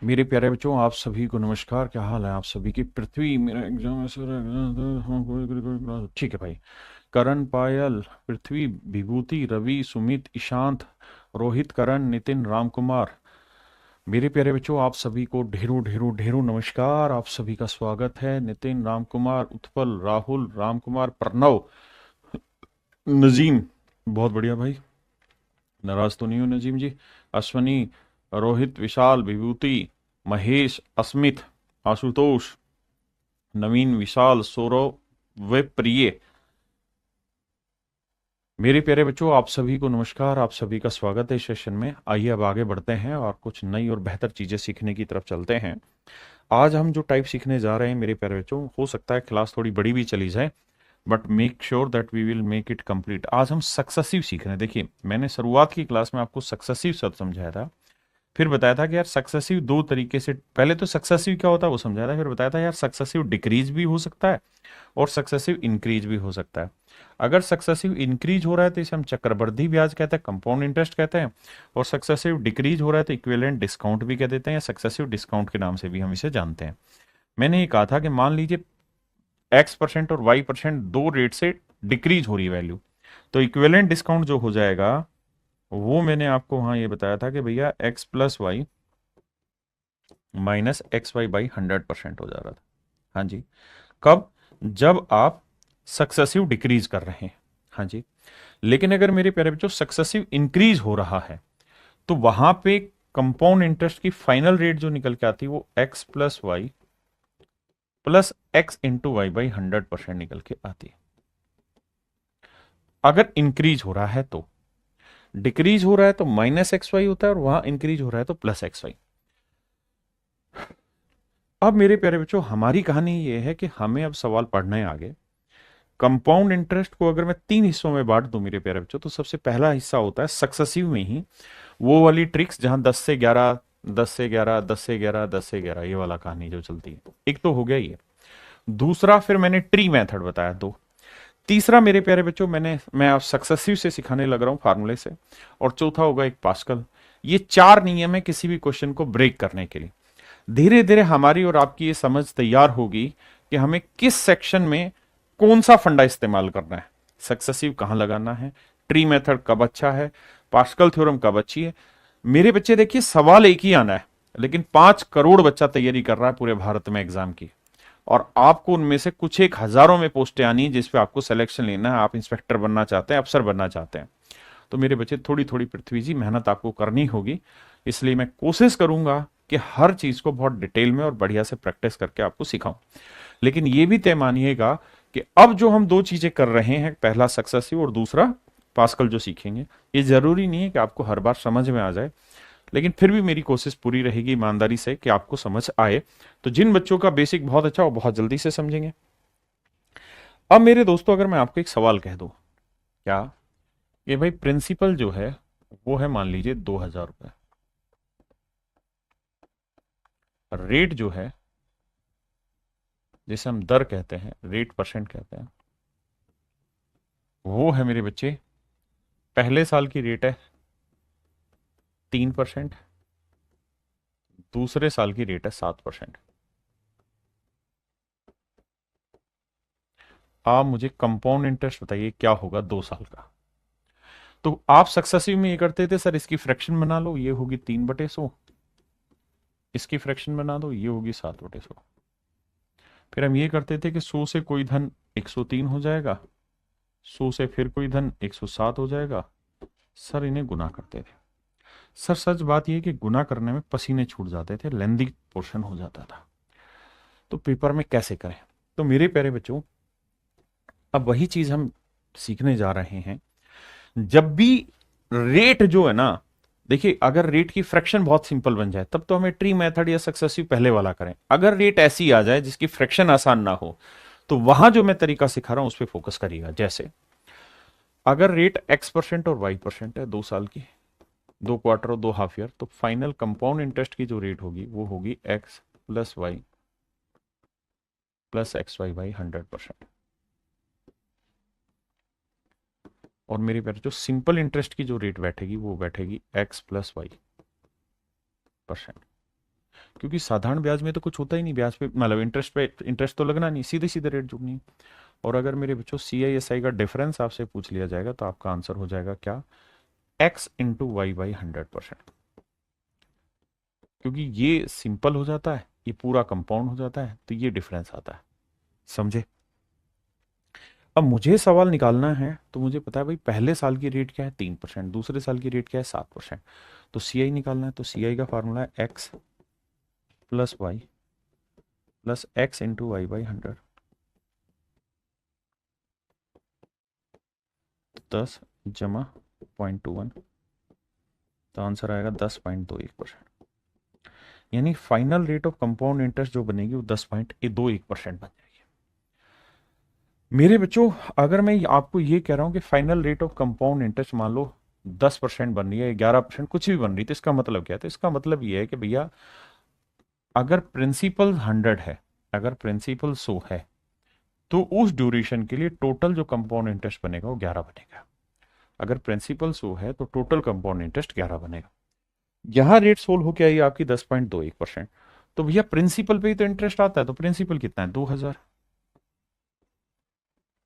मेरे प्यारे बच्चों, आप सभी को नमस्कार। क्या हाल है आप सभी की? पृथ्वी, मेरा एग्जाम ऐसा रहेगा। हाँ, ठीक है भाई। करण, पायल, पृथ्वी, विभूति, रवि, सुमित, ईशांत, रोहित, करण, नितिन, रामकुमार। मेरे प्यारे बच्चों, आप सभी को ढेरों ढेरों ढेरों नमस्कार। आप सभी का स्वागत है। नितिन, रामकुमार, उत्पल, राहुल, रामकुमार, प्रणव, नजीम। बहुत बढ़िया भाई। नाराज तो नहीं हो नजीम जी? अश्वनी, रोहित, विशाल, विभूति, महेश, अस्मित, आशुतोष, नवीन, विशाल, सौरव व प्रिय। मेरे प्यारे बच्चों, आप सभी को नमस्कार। आप सभी का स्वागत है इस सेशन में। आइए अब आगे बढ़ते हैं और कुछ नई और बेहतर चीजें सीखने की तरफ चलते हैं। आज हम जो टाइप सीखने जा रहे हैं मेरे प्यारे बच्चों, हो सकता है क्लास थोड़ी बड़ी भी चली जाए, but make sure that we will make it complete. आज हम सक्सेसिव सीख रहे हैं। देखिए, मैंने शुरुआत की क्लास में आपको सक्सेसिव शब्द समझाया था, फिर बताया था कि यार सक्सेसिव दो तरीके से, पहले तो सक्सेसिव क्या होता है वो समझाया था, फिर बताया था यार सक्सेसिव डिक्रीज भी हो सकता है और सक्सेसिव इंक्रीज भी हो सकता है। अगर सक्सेसिव इंक्रीज हो रहा है तो इसे हम चक्रवृद्धि ब्याज कहते हैं, कंपाउंड इंटरेस्ट कहते हैं, और सक्सेसिव डिक्रीज हो रहा है तो इक्विवेलेंट डिस्काउंट भी कह देते हैं, या सक्सेसिव डिस्काउंट के नाम से भी हम इसे जानते हैं। मैंने ये कहा था कि मान लीजिए x% और y% दो रेट से डिक्रीज हो रही है वैल्यू, तो इक्विवेलेंट डिस्काउंट जो हो जाएगा वो मैंने आपको वहां ये बताया था कि भैया x+y -xy/100% हो जा रहा था। हाँ जी। कब? जब आप सक्सेसिव डिक्रीज कर रहे हैं। हाँ जी। लेकिन अगर मेरे प्यारे बच्चों सक्सेसिव इंक्रीज हो रहा है तो वहां पे कंपाउंड इंटरेस्ट की फाइनल रेट जो निकल के आती है वो x+y+x/100% निकल के आती है। अगर इंक्रीज हो रहा है तो, डिक्रीज हो रहा है तो -xy होता है और वहां इंक्रीज हो रहा है तो +xy। अब मेरे प्यारे बच्चों, हमारी कहानी ये है कि हमें अब सवाल पढ़ना है आगे। कंपाउंड इंटरेस्ट को अगर मैं तीन हिस्सों में बांट दूं मेरे प्यारे बच्चों, तो सबसे पहला हिस्सा होता है सक्सेसिव में ही वो वाली ट्रिक्स जहां 10 से 11, 10 से 11, 10 से 11, 10 से 11, ये वाला कहानी जो चलती है। एक तो हो गया ये। दूसरा, फिर मैंने ट्री मेथड बताया दो। तीसरा मेरे प्यारे बच्चों, मैं आप सक्सेसिव से सिखाने लग रहा हूं फार्मूले से। और चौथा होगा एक पास्कल। ये चार नियम है किसी भी क्वेश्चन को ब्रेक करने के लिए। धीरे धीरे हमारी और आपकी ये समझ तैयार होगी कि हमें किस सेक्शन में कौन सा फंडा इस्तेमाल करना है, सक्सेसिव कहां लगाना है, ट्री मेथड कब अच्छा है, पास्कल थ्योरम कब अच्छी है। मेरे बच्चे देखिए, सवाल एक ही आना है, लेकिन 5 करोड़ बच्चा तैयारी कर रहा है पूरे भारत में एग्जाम की, और आपको उनमें से कुछ एक हजारों में पोस्टें आनी है जिसपे आपको सिलेक्शन लेना है। आप इंस्पेक्टर बनना चाहते हैं, अफसर बनना चाहते हैं, तो मेरे बच्चे थोड़ी थोड़ी पृथ्वी जी मेहनत आपको करनी होगी। इसलिए मैं कोशिश करूंगा कि हर चीज को बहुत डिटेल में और बढ़िया से प्रैक्टिस करके आपको सिखाऊं। लेकिन ये भी तय मानिएगा कि अब जो हम दो चीजें कर रहे हैं, पहला सक्सेसिव और दूसरा पास्कल जो सीखेंगे, ये जरूरी नहीं है कि आपको हर बार समझ में आ जाए, लेकिन फिर भी मेरी कोशिश पूरी रहेगी ईमानदारी से कि आपको समझ आए। तो जिन बच्चों का बेसिक बहुत अच्छा, वो बहुत जल्दी से समझेंगे। अब मेरे दोस्तों, अगर मैं आपको एक सवाल कह दूं, क्या, कि भाई प्रिंसिपल जो है वो है मान लीजिए 2,000 रुपए, रेट जो है जिसे हम दर कहते हैं, रेट परसेंट कहते हैं, वो है मेरे बच्चे, पहले साल की रेट है 3%, दूसरे साल की रेट है 7%। आप मुझे कंपाउंड इंटरेस्ट बताइए क्या होगा 2 साल का। तो आप सक्सेसिव में ये करते थे, सर इसकी फ्रैक्शन बना लो, ये होगी 3/100, इसकी फ्रैक्शन बना दो, ये होगी 7/100। फिर हम ये करते थे कि 100 से कोई धन 103 हो जाएगा, 100 से फिर कोई धन 107 हो जाएगा। सर इन्हें गुना करते थे। सर सच बात यह कि गुना करने में पसीने छूट जाते थे, लेंदी पोर्शन हो जाता था, तो पेपर में कैसे करें। तो मेरे प्यारे बच्चों, अब वही चीज हम सीखने जा रहे हैं। जब भी रेट जो है ना, देखिए अगर रेट की फ्रैक्शन बहुत सिंपल बन जाए तब तो हमें ट्री मेथड या सक्सेसिव पहले वाला करें। अगर रेट ऐसी आ जाए जिसकी फ्रैक्शन आसान ना हो, तो वहां जो मैं तरीका सिखा रहा हूं उस पर फोकस करिएगा। जैसे अगर रेट x% और y% है 2 साल की, 2 क्वार्टर और 2 हाफ ईयर, तो फाइनल कंपाउंड इंटरेस्ट की जो रेट होगी वो होगी x+y+xy/100%। और मेरे प्यारे जो सिंपल इंटरेस्ट की जो रेट बैठेगी वो बैठेगी x+y%। क्योंकि साधारण ब्याज में तो कुछ होता ही नहीं, ब्याज पे मतलब इंटरेस्ट पे इंटरेस्ट तो लगना नहीं, सीधे सीधे रेट जुड़नी है। और अगर मेरे बच्चों CISI का डिफरेंस आपसे पूछ लिया जाएगा तो आपका आंसर हो जाएगा क्या, x इंटू वाई बाई 100%। क्योंकि ये सिंपल हो जाता है, ये पूरा कंपाउंड हो जाता है, तो ये डिफरेंस आता है। समझे? अब मुझे सवाल निकालना है तो मुझे पता है भाई पहले साल की रेट क्या है 3%, दूसरे साल की रेट क्या है 7%। तो CI निकालना है, तो CI का फार्मूला है x plus y plus x into y by 100। 10 जमा 0.21, तो आंसर आएगा 10.21%। यानी final rate of compound interest जो बनेगी वो 10.21% बन जाएगी। मेरे बच्चों अगर मैं आपको ये कह रहा हूं कि final rate of compound interest मान लो 10% बन रही है, 11%, कुछ भी बन रही है, तो इसका मतलब क्या है? तो इसका मतलब ये है कि भैया अगर प्रिंसिपल 100 है, अगर प्रिंसिपल 100 है, तो उस ड्यूरेशन के लिए टोटल जो कंपाउंड इंटरेस्ट बनेगा वो 11 बनेगा। अगर प्रिंसिपल 100 है तो टोटल कंपाउंड इंटरेस्ट 11 बनेगा। यहां रेट सोल्व होकर आई आपकी 10.21%। तो भैया प्रिंसिपल पे ही तो इंटरेस्ट आता है, तो प्रिंसिपल कितना है 2000,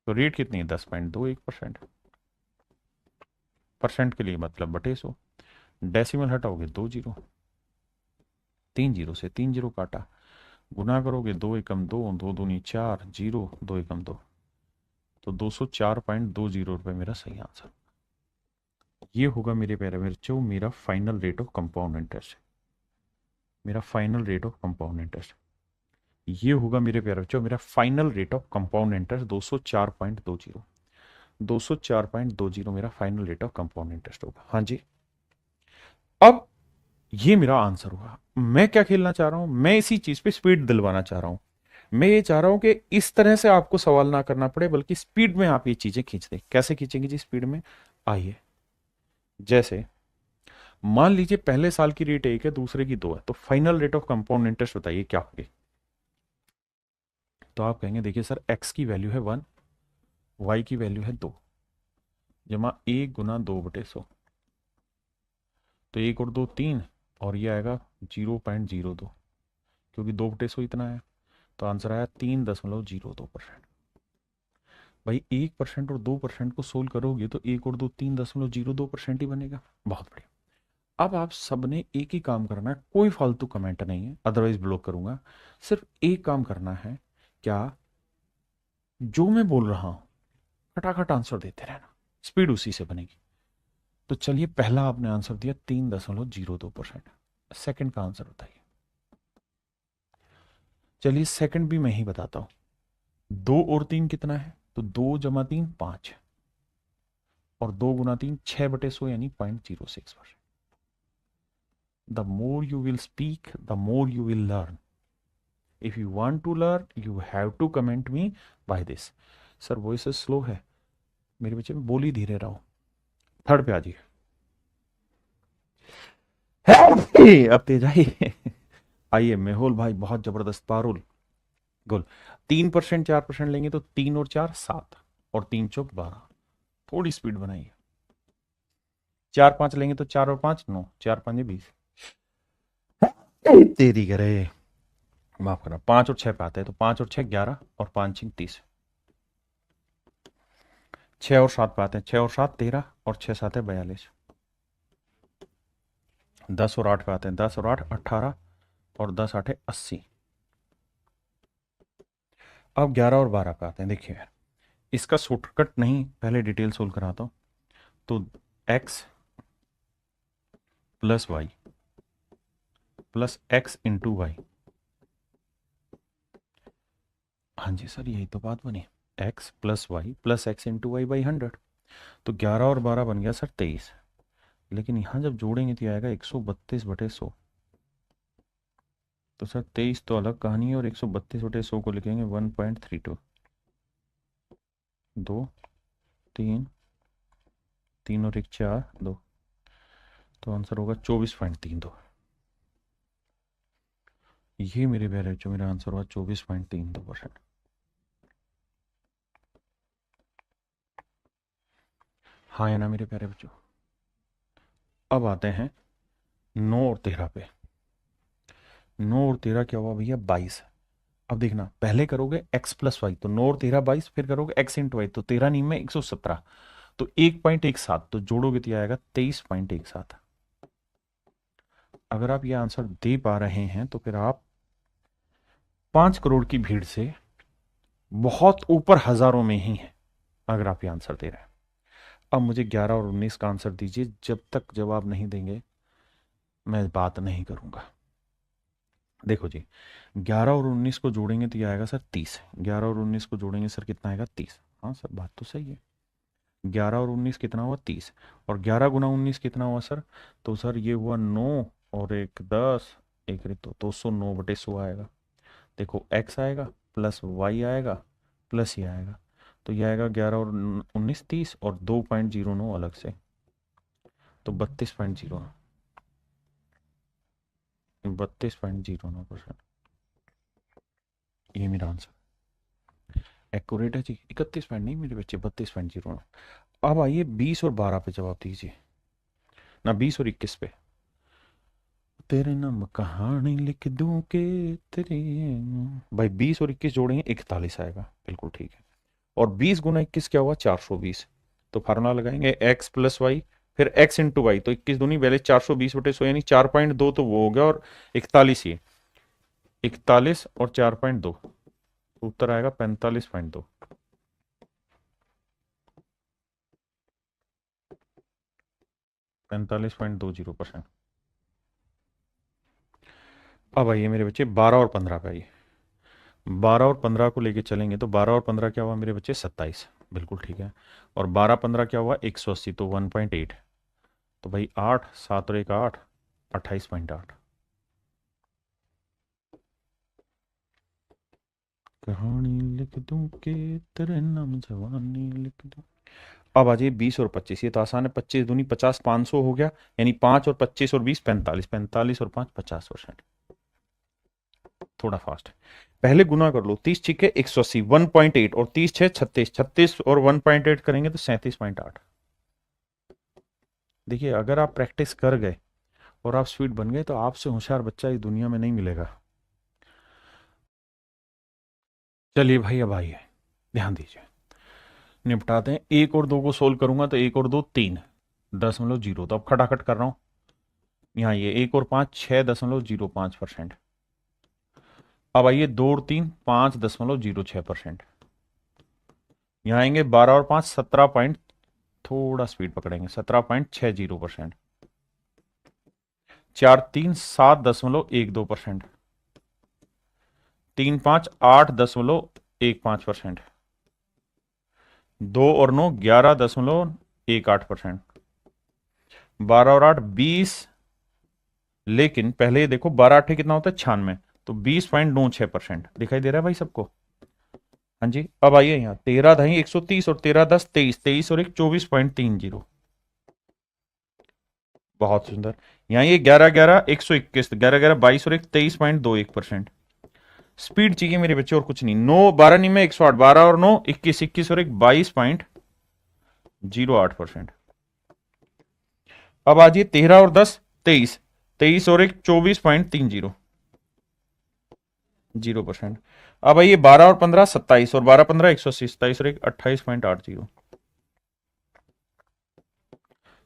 तो रेट कितनी है 10.21%। परसेंट के लिए मतलब बटे 100, डेसिमल हटाओगे 2 जीरो, 3 जीरो से 3 जीरो काटा, गुना करोगे 2 एकम 2, 2 दूनी 4, जीरो 2 एकम 2, तो 204.20 रुपए मेरा सही आंसर। ये होगा मेरे प्यारे बच्चों मेरा final rate of compound interest, मेरा final rate of compound interest. ये होगा मेरे प्यारे बच्चों मेरा final rate of compound interest 204.20, 204.20 मेरा final rate of compound interest होगा। हाँ जी। अब ये मेरा आंसर होगा। मैं क्या खेलना चाह रहा हूं, मैं इसी चीज पे स्पीड दिलवाना चाह रहा हूं। मैं ये चाह रहा हूं कि इस तरह से आपको सवाल ना करना पड़े, बल्कि स्पीड में आप ये चीजें खींच दें। कैसे खींचेंगे जी स्पीड में? आइए, जैसे मान लीजिए पहले साल की रेट 1 है, दूसरे की 2 है, तो final rate of compound interest बताइए क्या होगी? तो आप कहेंगे देखिए सर x की वैल्यू है 1, y की वैल्यू है 2, जमा 1 गुना 2/100, तो 1 और 2 3, और ये आएगा 0.02, क्योंकि 2/100 इतना है, तो आंसर आया 3.02%। भाई 1% और 2% को सोल्व करोगे तो 1 और 2 3.02% ही बनेगा। बहुत बढ़िया। अब आप सबने एक ही काम करना है, कोई फालतू कमेंट नहीं है, अदरवाइज ब्लॉक करूंगा। सिर्फ एक काम करना है, क्या? जो मैं बोल रहा हूं खटाखट आंसर देते रहना, स्पीड उसी से बनेगी। तो चलिए, पहला आपने आंसर दिया 3.02%, सेकंड का आंसर बताइए। चलिए सेकंड भी मैं ही बताता हूं। 2 और 3 कितना है? तो 2 जमा 3 5, और 2 गुना 3 6/100, यानी 0.06%। The more you will speak, the more you will learn. If you want to learn, you have to comment me by this. Sir voice slow है मेरे बच्चे, में बोल ही धीरे रहो। थर्ड पे आ जाइए। अब तेज आइए। आइए मेहुल भाई, बहुत जबरदस्त पारुल गुल। 3% 4% लेंगे तो 3 और 4 7, और 3 चौक 12। थोड़ी स्पीड बनाइए। 4 5 लेंगे तो 4 और 5 9, 4 5 20। तेरी करे, माफ करना, 5 और 6 पे आते हैं, तो 5 और 6 11, और 5 6 30। 6 और 7 पे आते हैं, 6 और 7 13, और 6 7 है 42। 10 और 8 पे आते हैं, 10 और 8 18, और 10 8 है 80। अब 11 और 12 पे आते हैं। देखिए यार, इसका शॉर्टकट नहीं, पहले डिटेल सोल्व कराता हूं। तो x plus y plus x into y, हाँ जी सर यही तो बात बनी, x plus y plus x into y by 100। तो 11 और 12 बन गया सर 23, लेकिन यहां जब जोड़ेंगे तो आएगा 132/100। तो सर 23 तो अलग कहानी है, और 132/100 को लिखेंगे 1.32। 2 3, 3 और 1 4 2, तो आंसर होगा 24.32। ये मेरे प्यारे बच्चों मेरा आंसर हुआ 24.32%। हाँ है ना मेरे प्यारे बच्चों? अब आते हैं 9 और 13 पे। 9 और 13 क्या हुआ भैया 22। अब देखना पहले करोगे x प्लस वाई तो 9 और 13 22, फिर करोगे x इंटू वाई तो 13 नहीं में 117, तो 1.17 तो जोड़ोगे तो ये आएगा 23.17। अगर आप ये आंसर दे पा रहे हैं तो फिर आप 5 करोड़ की भीड़ से बहुत ऊपर हजारों में ही हैं, अगर आप ये आंसर दे रहे हैं। अब मुझे 11 और 19 का आंसर दीजिए, जब तक जवाब नहीं देंगे मैं बात नहीं करूंगा। देखो जी, 11 और 19 को जोड़ेंगे तो ये आएगा सर 30। 11 और 19 को जोड़ेंगे सर कितना आएगा 30। हाँ सर बात तो सही है। 11 और 19 कितना हुआ 30, और 11 गुना 19 कितना हुआ सर, तो सर ये हुआ 9 और एक 10, एक रे तो 209/100 आएगा। देखो x आएगा प्लस y आएगा प्लस ये आएगा, तो ये आएगा 11 और 19 30 और 2.09 अलग से, तो 32.09%। ये मेरा आंसर एक्यूरेट है जी। 31 पॉइंट नहीं मेरे बच्चे, 32.09। अब आइए 20 और 12 पे जवाब दीजिए, ना 20 और 21 पे। तेरे नाम कहानी लिख दूं के तेरे, भाई 20 और 21 जोड़ेंगे 41 आएगा, बिल्कुल ठीक है। और 20 गुना 21 क्या हुआ 420, तो फार्मूला लगाएंगे x प्लस वाई, फिर x इंटू वाई, तो 21 दूनी पहले 420/100 यानी 4.2 तो वो हो गया, और 41 ही 41 और 4.2, उत्तर आएगा 45.2। 45.20%। अब आइए मेरे बच्चे 12 और 15 पे आइए। 12 और 15 को लेके चलेंगे तो 12 और 15 क्या हुआ मेरे बच्चे 27, बिल्कुल ठीक है। और 12 15 क्या हुआ 180, तो 1.8, तो भाई 8 7 और 1 8, 28.8। कहानी लिख दूं के तेरे नाम जवानी लिख दूं। अब आ जाइए 20 और 25, ये तो आसान है। 25 दूनी 50, 500 हो गया, यानी 5 और 25 और 20 45, 45 और 5 50%। थोड़ा फास्ट है, पहले गुना कर लो। 30 छीके 180 1.8, और 30 छः 36, 36 और 1.8 करेंगे तो 37.8। देखिए अगर आप प्रैक्टिस कर गए और आप स्पीड बन गए तो आपसे होशियार बच्चा इस दुनिया में नहीं मिलेगा। चलिए भाई अब आइए, ध्यान दीजिए, निपटाते हैं। 1 और 2 को सोल्व करूंगा तो 1 और 2 3.0, तो अब खटाखट कर रहा हूं। यहाँ ये 1 और 5 6.05%। अब आइए 2 और 3 5.06%। यहाँ आएंगे 12 और 5 17 पॉइंट, थोड़ा स्पीड पकड़ेंगे, 17.60%। 4 3 7.12%। 3 5 8.15%। 2 और 9 11.18%। 12 और 8 20, लेकिन पहले ये देखो 12 8 कितना होता है 96, तो 20.96% दिखाई दे रहा है भाई सबको। हाँ जी, अब आइए यहाँ 13 दही 130 और 13 10 23, 23 और 1 24.30। बहुत सुंदर। यहाँ ये 11 11 121, 11 11 22 और 1 23.21%। स्पीड चाहिए मेरे बच्चे और कुछ नहीं। 9 12 नहीं में 108, 12 और 9 21, 21 और 1 22.08%। अब आ जाइए 13 और 10 23, 23 और 1 24.30%। अब आइए 12 और 15 27, और 12 15 180, 27 और 1 28.80।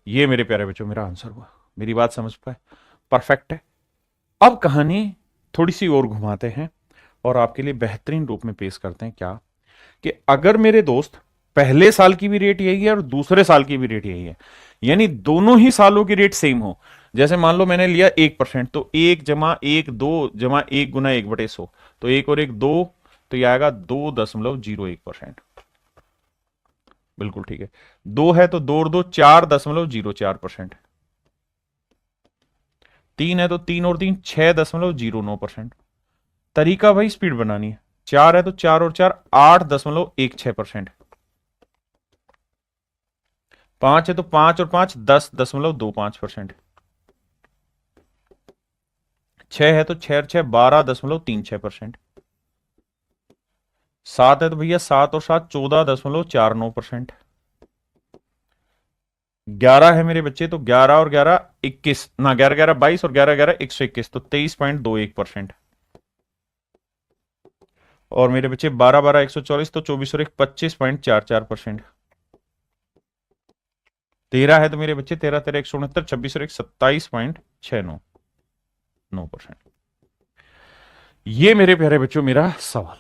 ये मेरे प्यारे बच्चों मेरा आंसर हुआ। मेरी बात समझ पाए, परफेक्ट है। अब कहानी थोड़ी सी और घुमाते हैं और आपके लिए बेहतरीन रूप में पेश करते हैं। क्या कि अगर मेरे दोस्त पहले साल की भी रेट यही है और दूसरे साल की भी रेट यही है, यानी दोनों ही सालों की रेट सेम हो। जैसे मान लो मैंने लिया 1%, तो 1 जमा 1 2 जमा 1/100, तो 1 और 1 2, तो यह आएगा 2.01%। बिल्कुल ठीक है। 2 है तो 2 और 2 4.04%। 3 है तो 3 और 3 6.09%। तरीका भाई स्पीड बनानी है। 4 है तो 4 और 4 8.16%। 5 है तो 5 और 5 10.25%। 6 है तो 6 और 6 12.36%। 7 है तो भैया 7 और 7 14.49%। 11 है मेरे बच्चे, तो 11 और 11 21, ना 11 11 22 और 11 11 121, तो 23.21%। और मेरे बच्चे 12 12 144, तो 24 और 1 25.44%। 13 है तो मेरे बच्चे 13 13 169, 26 और 1 27.69%। ये मेरे प्यारे बच्चों मेरा सवाल।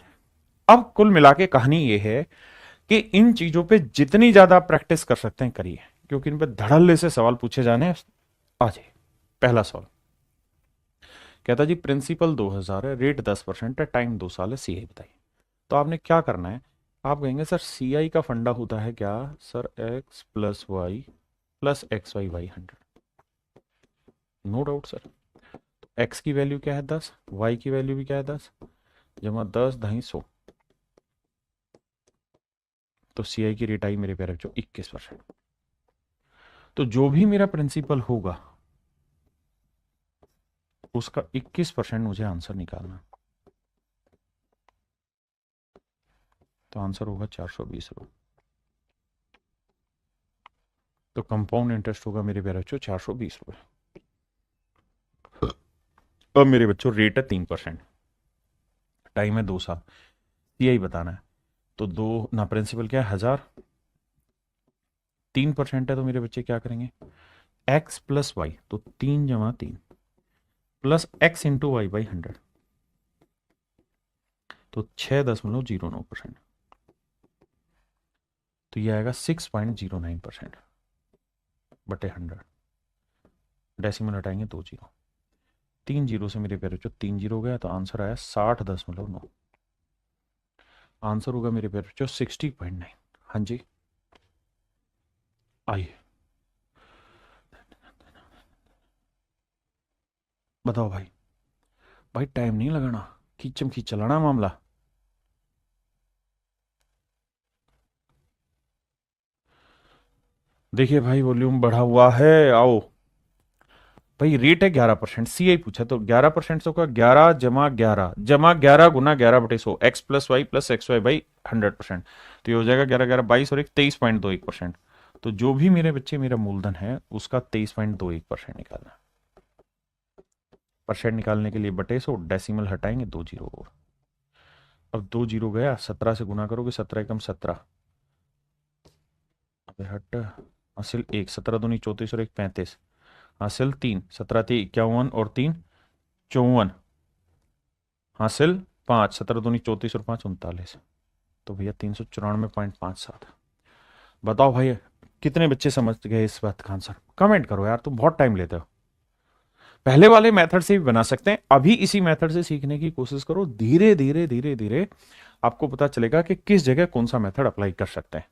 अब कुल मिला के कहानी ये है कि इन चीजों पे जितनी ज्यादा प्रैक्टिस कर सकते हैं करिए, क्योंकि इन पे धड़ल्ले से सवाल पूछे जाने हैं। आ जाइए, पहला सवाल कहता जी प्रिंसिपल 2000 है, रेट 10% है, टाइम 2 साल है, सीआई बताइए। तो आपने क्या करना है, आप कहेंगे सर सीआई का फंडा होता है क्या, sir x plus y plus x y y 100। No doubt sir. X की वैल्यू क्या है 10, वाई की वैल्यू भी क्या है 10, जमा 10 250, तो सीआई की रेट आई मेरे प्यारे बच्चों 21%। तो जो भी मेरा प्रिंसिपल होगा उसका 21% मुझे आंसर निकालना। तो आंसर होगा 420 रुपये। तो कंपाउंड इंटरेस्ट होगा मेरे प्यारे बच्चों 420 रुपये। अब मेरे बच्चों रेट है 3%, टाइम है 2 साल, सीआई बताना है। तो दो ना प्रिंसिपल क्या है 1000, 3% है, तो मेरे बच्चे क्या करेंगे, एक्स प्लस वाई, तो 3 जमा 3 plus x into y by 100, तो 6.09%। तो ये आएगा 6.09% बटे 100। डेसिमल हटाएंगे 2 जीरो, 3 जीरो से मेरे प्यारे बच्चों 3 जीरो गया, तो आंसर आया 60.9। आंसर होगा मेरे प्यारे बच्चों 60.9। हाँ जी, आइए बताओ भाई। भाई टाइम नहीं लगाना, खींचम खींच चलाना मामला। देखिए भाई वॉल्यूम बढ़ा हुआ है, आओ। भाई रेट है 11%, सीआई पूछा, तो 11% से होगा 11 गुना 11/100, एक्स प्लस वाई बाई 100%। तो ये हो जाएगा 11 11 22 और एक 23.21%। तो जो भी मेरे बच्चे मेरा मूलधन है उसका 23.21% निकालना। परसेंट निकालने के लिए बटे 100, डेसिमल हटाएंगे 2 जीरो और। अब 2 जीरो गया, 17 से गुना करोगे, 17 एकम 17, हट हासिल 1, 17 दूनी 34 और 1 35, हासिल 3, 17 थी 51 और 3 54, हासिल 5, 17 दूनी 34 और 5 39। तो भैया 394.57। बताओ भाई कितने बच्चे समझ गए इस बात का आंसर, कमेंट करो यार, तुम बहुत टाइम लेते हो। पहले वाले मेथड से भी बना सकते हैं, अभी इसी मेथड से सीखने की कोशिश करो, धीरे धीरे धीरे धीरे आपको पता चलेगा कि किस जगह कौन सा मेथड अप्लाई कर सकते हैं।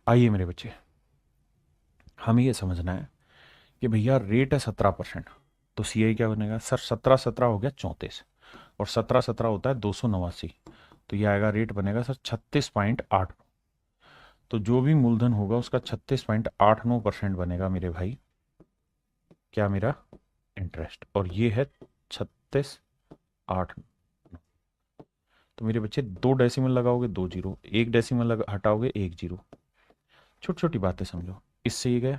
आइए मेरे बच्चे, हमें यह समझना है कि भैया रेट है 17%, तो सीआई क्या बनेगा सर, 17 17 हो गया 34, और 17 17 होता है 289, तो ये आएगा रेट बनेगा सर 36.8। तो जो भी मूलधन होगा उसका 36.89% बनेगा मेरे भाई, क्या मेरा इंटरेस्ट, और ये है 36.8। तो मेरे बच्चे 2 डेसिमल लगाओगे 2 जीरो, 1 डेसिमल हटाओगे 1 जीरो, छोटी छोटी बातें समझो। इससे ये गया,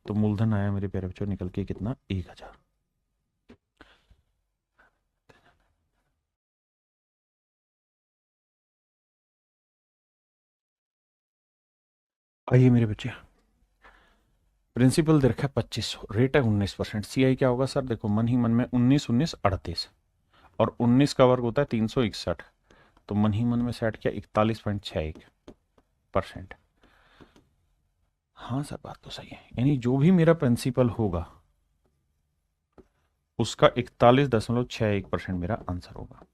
तो मूलधन आया मेरे प्यारे बच्चों निकल के कितना, 1000। आइए मेरे बच्चे, प्रिंसिपल दे रखा है 2500, रेट है 19%, सीआई क्या होगा सर, देखो मन ही मन में 19 19 38, और 19 का वर्ग होता है 361, तो मन ही मन में सेट किया 41.61%। हाँ सर बात तो सही है, यानी जो भी मेरा प्रिंसिपल होगा उसका 41.61% मेरा आंसर होगा।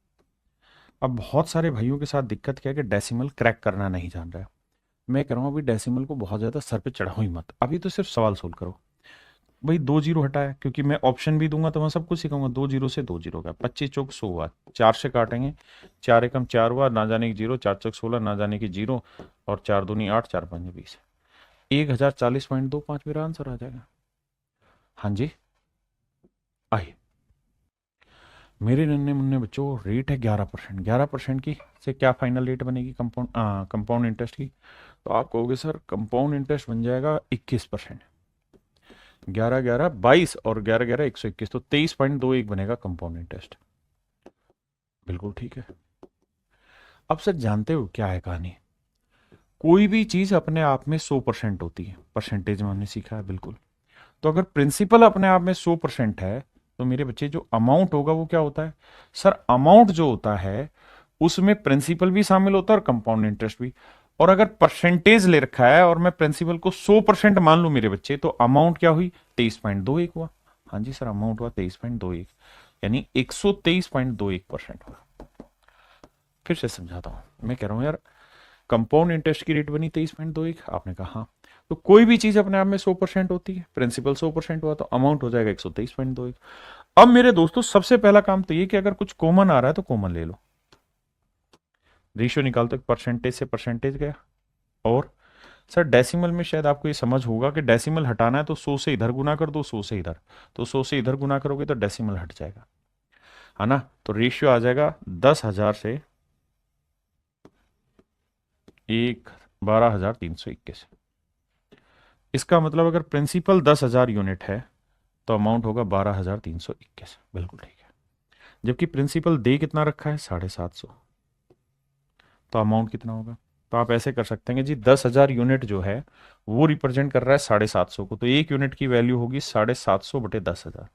अब बहुत सारे भाइयों के साथ दिक्कत क्या है कि डेसिमल क्रैक करना नहीं जान रहा है। मैं कह रहा हूँ अभी डेसिमल को बहुत ज्यादा सर पे चढ़ाओ ही मत, अभी तो सिर्फ सवाल सोल्व करो। भाई 2 जीरो हटाया, क्योंकि मैं ऑप्शन भी दूंगा तो मैं सब कुछ सिखाऊंगा। 2 जीरो से 2 जीरो का 25 चौक 100 हुआ, 4 से काटेंगे, 4 एकम 4 हुआ, ना जाने की जीरो, 4 चौक 16, ना जाने की जीरो, और 4 दूनी 8, 4 5 20, 1040.25 मेरा आंसर आ जाएगा। हाँ जी, आइए मेरे नन्हे मुन्ने बच्चों, रेट है 11%। 11% की से क्या फाइनल रेट बनेगी कंपाउंड इंटरेस्ट की? तो आप कहोगे सर कंपाउंड इंटरेस्ट बन जाएगा 21%। 11 11 22 और 11 11 121, तो 23.21 बनेगा कंपाउंड इंटरेस्ट। बिल्कुल ठीक है। अब सर जानते हो क्या है कहानी? कोई भी चीज अपने आप में 100% होती है, परसेंटेज में हमने सीखा है बिल्कुल। तो अगर प्रिंसिपल अपने आप में 100% है, तो मेरे बच्चे जो अमाउंट होगा वो क्या होता है? सर अमाउंट जो होता है उसमें प्रिंसिपल भी शामिल होता है और कंपाउंड इंटरेस्ट भी। और अगर परसेंटेज ले रखा है और मैं प्रिंसिपल को 100% मान लू मेरे बच्चे, तो अमाउंट क्या हुई? 23.21 हुआ। हाँ जी सर, अमाउंट हुआ 23.21, यानी 123.21% हुआ। फिर से समझाता हूं, मैं कह रहा हूं यार कंपाउंड इंटरेस्ट की रेट बनी 23.21, आपने कहा हाँ। तो कोई भी चीज अपने आप में 100% होती है, प्रिंसिपल 100% हुआ तो अमाउंट हो जाएगा 123.21। अब मेरे दोस्तों सबसे पहला काम तो ये कि अगर कुछ कॉमन आ रहा है तो कॉमन ले लो। रेशियो निकालते परसेंटेज से परसेंटेज गया। और सर डेसिमल में शायद आपको ये समझ होगा कि डेसिमल हटाना है तो 100 से इधर गुना कर दो, 100 से इधर। तो 100 से इधर गुना करोगे तो डेसिमल हट जाएगा, है ना? तो रेशियो आ जाएगा 10,000 से 12,321। इसका मतलब अगर प्रिंसिपल 10,000 यूनिट है तो अमाउंट होगा 12,321। बिल्कुल ठीक है। जबकि प्रिंसिपल दे कितना रखा है? 750। तो अमाउंट कितना होगा? तो आप ऐसे कर सकते हैं कि जी 10,000 यूनिट जो है वो रिप्रेजेंट कर रहा है 750 को, तो एक यूनिट की वैल्यू होगी 750 बटे 10,000।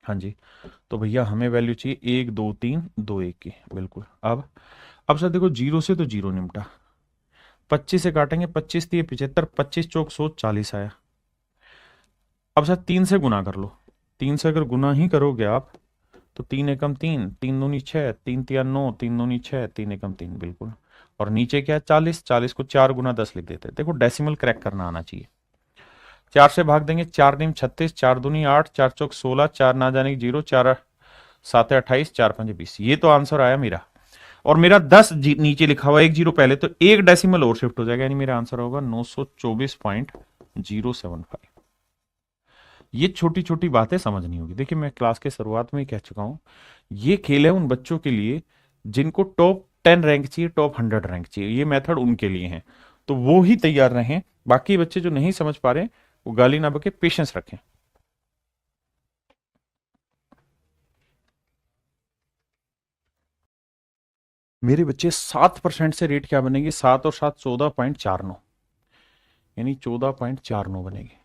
हाँ जी। तो भैया हमें वैल्यू चाहिए 1 2 3 2 1 की। बिल्कुल। अब सर देखो, जीरो से तो जीरो निपटा, 25 से काटेंगे, 25 3 75, 25 चौक 100, 40 आया। अब सर 3 से गुना कर लो। 3 से अगर गुना ही करोगे आप, तो 3 एकम 3, 3 दूनी 6, 3 तिया 9, 3 दूनी 6, 3 एकम 3। बिल्कुल। और नीचे क्या है? 40। 40 को 4 गुना 10 लिख देते हैं। देखो डेसिमल क्रैक करना आना चाहिए। 4 से भाग देंगे, 4 नीम 36, 4 दूनी 8, 4 चौक 16, 4 ना जाने की 0, 4 7 28, 4 5 20। ये तो आंसर आया मेरा। और मेरा 10 नीचे लिखा हुआ, एक जीरो पहले, तो एक डेसिमल और शिफ्ट हो जाएगा, यानी मेरा आंसर होगा 924.075। ये छोटी छोटी बातें समझनी होगी। देखिए मैं क्लास के शुरुआत में ही कह चुका हूं, ये खेल है उन बच्चों के लिए जिनको टॉप 10 रैंक चाहिए, टॉप 100 रैंक चाहिए। ये मेथड उनके लिए है, तो वो ही तैयार रहें। बाकी बच्चे जो नहीं समझ पा रहे वो गाली ना बके, पेशेंस रखें। मेरे बच्चे 7% से रेट क्या बनेगी? 7 और 7 14.49, यानी 14.49 बनेगी।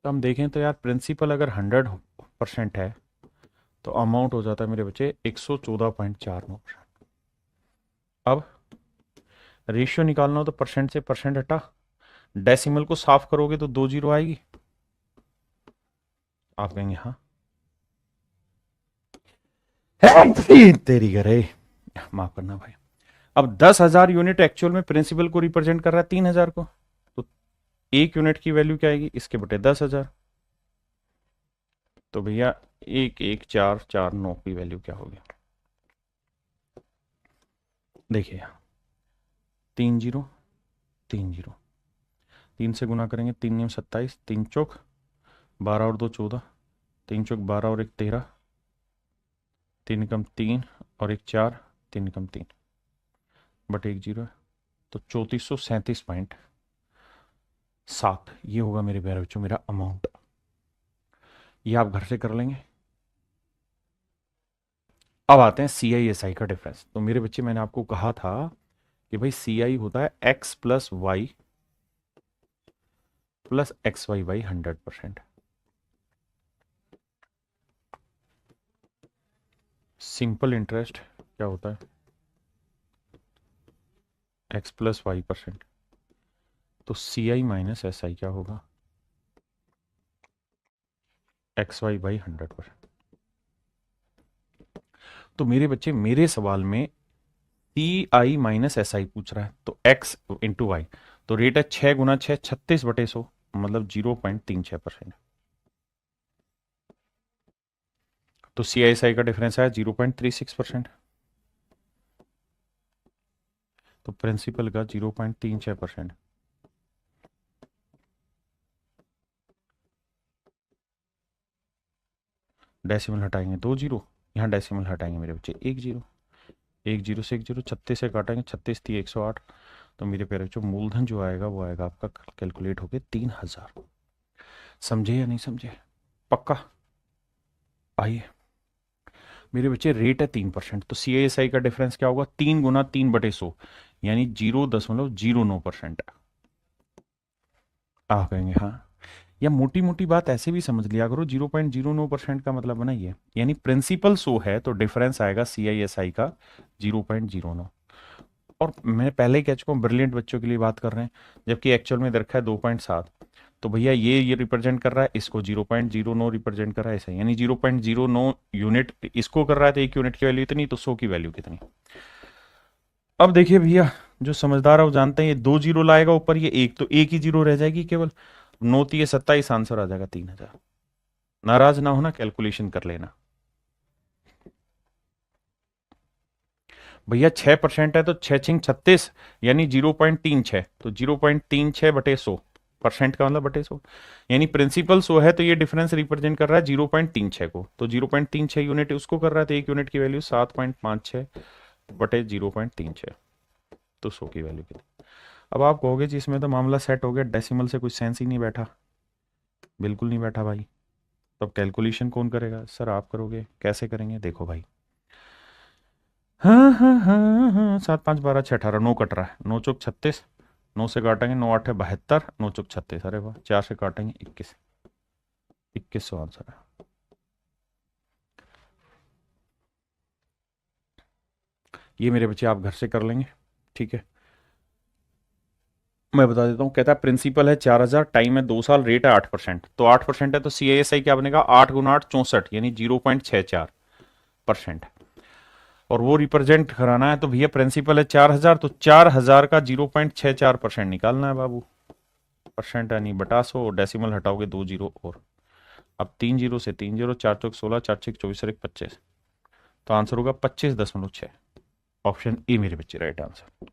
तो हम देखें तो यार प्रिंसिपल अगर 100% है तो अमाउंट हो जाता है मेरे बच्चे 114.49%। अब रेशियो निकालना हो तो परसेंट से परसेंट हटा, डेसिमल को साफ करोगे तो 2 जीरो आएगी। आप कहेंगे हाँ है तेरी करे, माफ करना भाई। अब 10,000 यूनिट एक्चुअल में प्रिंसिपल को रिप्रेजेंट कर रहा है 3,000 को, तो एक यूनिट की वैल्यू क्या आएगी? इसके बटे 10,000। तो भैया 1 1 4 4 9 की वैल्यू क्या होगी? देखिए 3 जीरो 3 जीरो, 3 से गुना करेंगे, 3 नीम 27, 3 चौक 12 और 2 14, 3 चौक 12 और 1 13, 3 एकम 3 और 1 4, 3 एकम 3 बटे 1 जीरो है। तो 3437, ये होगा मेरे प्यारे बच्चों मेरा अमाउंट। ये आप घर से कर लेंगे। अब आते हैं सी आई एस आई का डिफरेंस। तो मेरे बच्चे मैंने आपको कहा था कि भाई सी आई होता है x+y+xy/100%। सिंपल इंटरेस्ट क्या होता है? x+y%। तो सी आई माइनस एस आई क्या होगा? xy/100%। तो मेरे बच्चे मेरे सवाल में सी आई माइनस एस आई पूछ रहा है, तो x इंटू वाई, तो रेट है 6 गुना 6, 36/100, मतलब 0.36%। तो सी आई एस आई का डिफरेंस है 0.36%। तो प्रिंसिपल का 0.36%। डेसिमल हटाएंगे 2 जीरो, यहाँ डेसिमल हटाएंगे मेरे बच्चे 1 जीरो, 1 जीरो से 1 जीरो, 36 से काटेंगे, 36 थी 108, तो मेरे प्यारे बच्चों मूलधन जो आएगा वो आएगा आपका कैलकुलेट होके 3000। समझे या नहीं समझे? पक्का? आइए मेरे बच्चे, रेट है 3%, तो CISI का डिफरेंस क्या होगा? 3 गुना 3/100 यानी 0.09% आ कहेंगे हाँ। या मोटी मोटी बात ऐसे भी समझ लिया करो, 0.09% का मतलब बना ये, यानी प्रिंसिपल 100 है तो डिफरेंस आएगा CISI का 0.09। और मैं पहले ही कह चुका हूँ ब्रिलियंट बच्चों के लिए बात कर रहे हैं, जबकि एक्चुअल में दे रखा है 2.7, तो भैया ये रिप्रेजेंट कर रहा है इसको, 0.09 रिप्रेजेंट कर रहा है ऐसा, यानी 0.09 यूनिट इसको कर रहा है, तो 1 यूनिट की वैल्यू इतनी, तो 100 की वैल्यू कितनी। अब देखिए भैया, जो समझदार है वो जानते हैं ये 2 जीरो लाएगा ऊपर, ये एक, तो एक ही जीरो रह जाएगी केवल, 9 3 27, आंसर आ जाएगा 3000। नाराज ना होना, कैलकुलेशन कर लेना भैया। 6% है तो 6 छिंग 36 यानी 0.36, तो 0.36/100, % का मतलब बटे 100, यानी प्रिंसिपल 100 है तो ये डिफरेंस रिप्रेजेंट कर रहा है 0.36 को, तो 0.36 यूनिट उसको कर रहा है, तो 1 यूनिट की वैल्यू 7.56/0.36, तो 100 की वैल्यू कितनी। अब आप कहोगे जी इसमें तो मामला सेट हो गया, डेसिमल से कुछ सेंस ही नहीं बैठा। बिल्कुल नहीं बैठा भाई। तो अब कैलकुलेशन कौन करेगा? सर आप करोगे। कैसे करेंगे? देखो भाई, हाँ हाँ हाँ हाँ, 7 5 12 6 18, 9 कट रहा है, 9 चौक 36, 9 से काटेंगे 9 8 है 72, 9 चौक 36, अरे वाह, 4 से काटेंगे 21, 2100 आंसर है। ये मेरे बच्चे आप घर से कर लेंगे, ठीक है। मैं बता देता हूँ, कहता है प्रिंसिपल है 4000, टाइम है 2 साल, रेट है 8%, तो 8% है तो CISI क्या बनेगा? 8 गुना 8 64, यानी 0.64%। और वो रिप्रेजेंट कराना है तो भैया प्रिंसिपल है 4000, तो 4000 का 0.64% निकालना है बाबू, परसेंट है नहीं, बटा 100, डेसिमल हटाओगे 2 जीरो और, अब 3 जीरो से 3 जीरो, 4 चौक 16, 4 छक 24 और 1 25, तो आंसर होगा 25.6। ऑप्शन ए मेरे बच्चे राइट आंसर।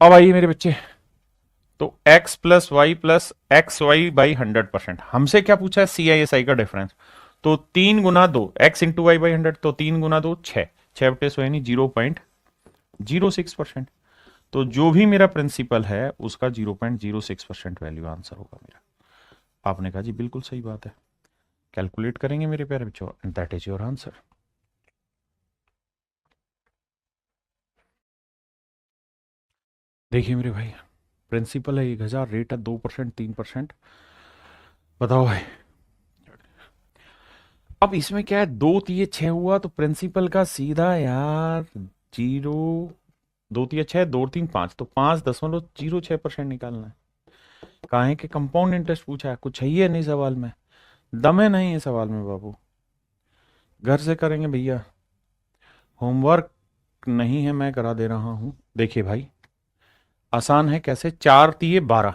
अब आइए मेरे बच्चे, तो x plus y plus x y by 100%, हमसे क्या पूछा है? CISI का डिफरेंस, तो 3 गुना 2 x इंटू वाई बाई 100, तो 3 गुना 2 6, 6/100 यानी 0.06%, तो जो भी मेरा प्रिंसिपल है उसका 0.06% वैल्यू आंसर होगा मेरा। आपने कहा जी बिल्कुल सही बात है, कैलकुलेट करेंगे मेरे प्यारे बच्चों, and that is your answer. देखिए मेरे भाई, प्रिंसिपल है 1000, रेट है 2%, 3%, बताओ भाई। अब इसमें क्या है, 2 तिये 6 हुआ तो प्रिंसिपल का सीधा यार 0, 2 तिये 6, 2 3 5, तो 5.06% निकालना है। काहे के कंपाउंड इंटरेस्ट पूछा है, कुछ है ही है नहीं सवाल में, दम है नहीं है सवाल में बाबू। घर से करेंगे भैया, होमवर्क नहीं है, मैं करा दे रहा हूं। देखिए भाई, आसान है, कैसे? 4 तिये 12,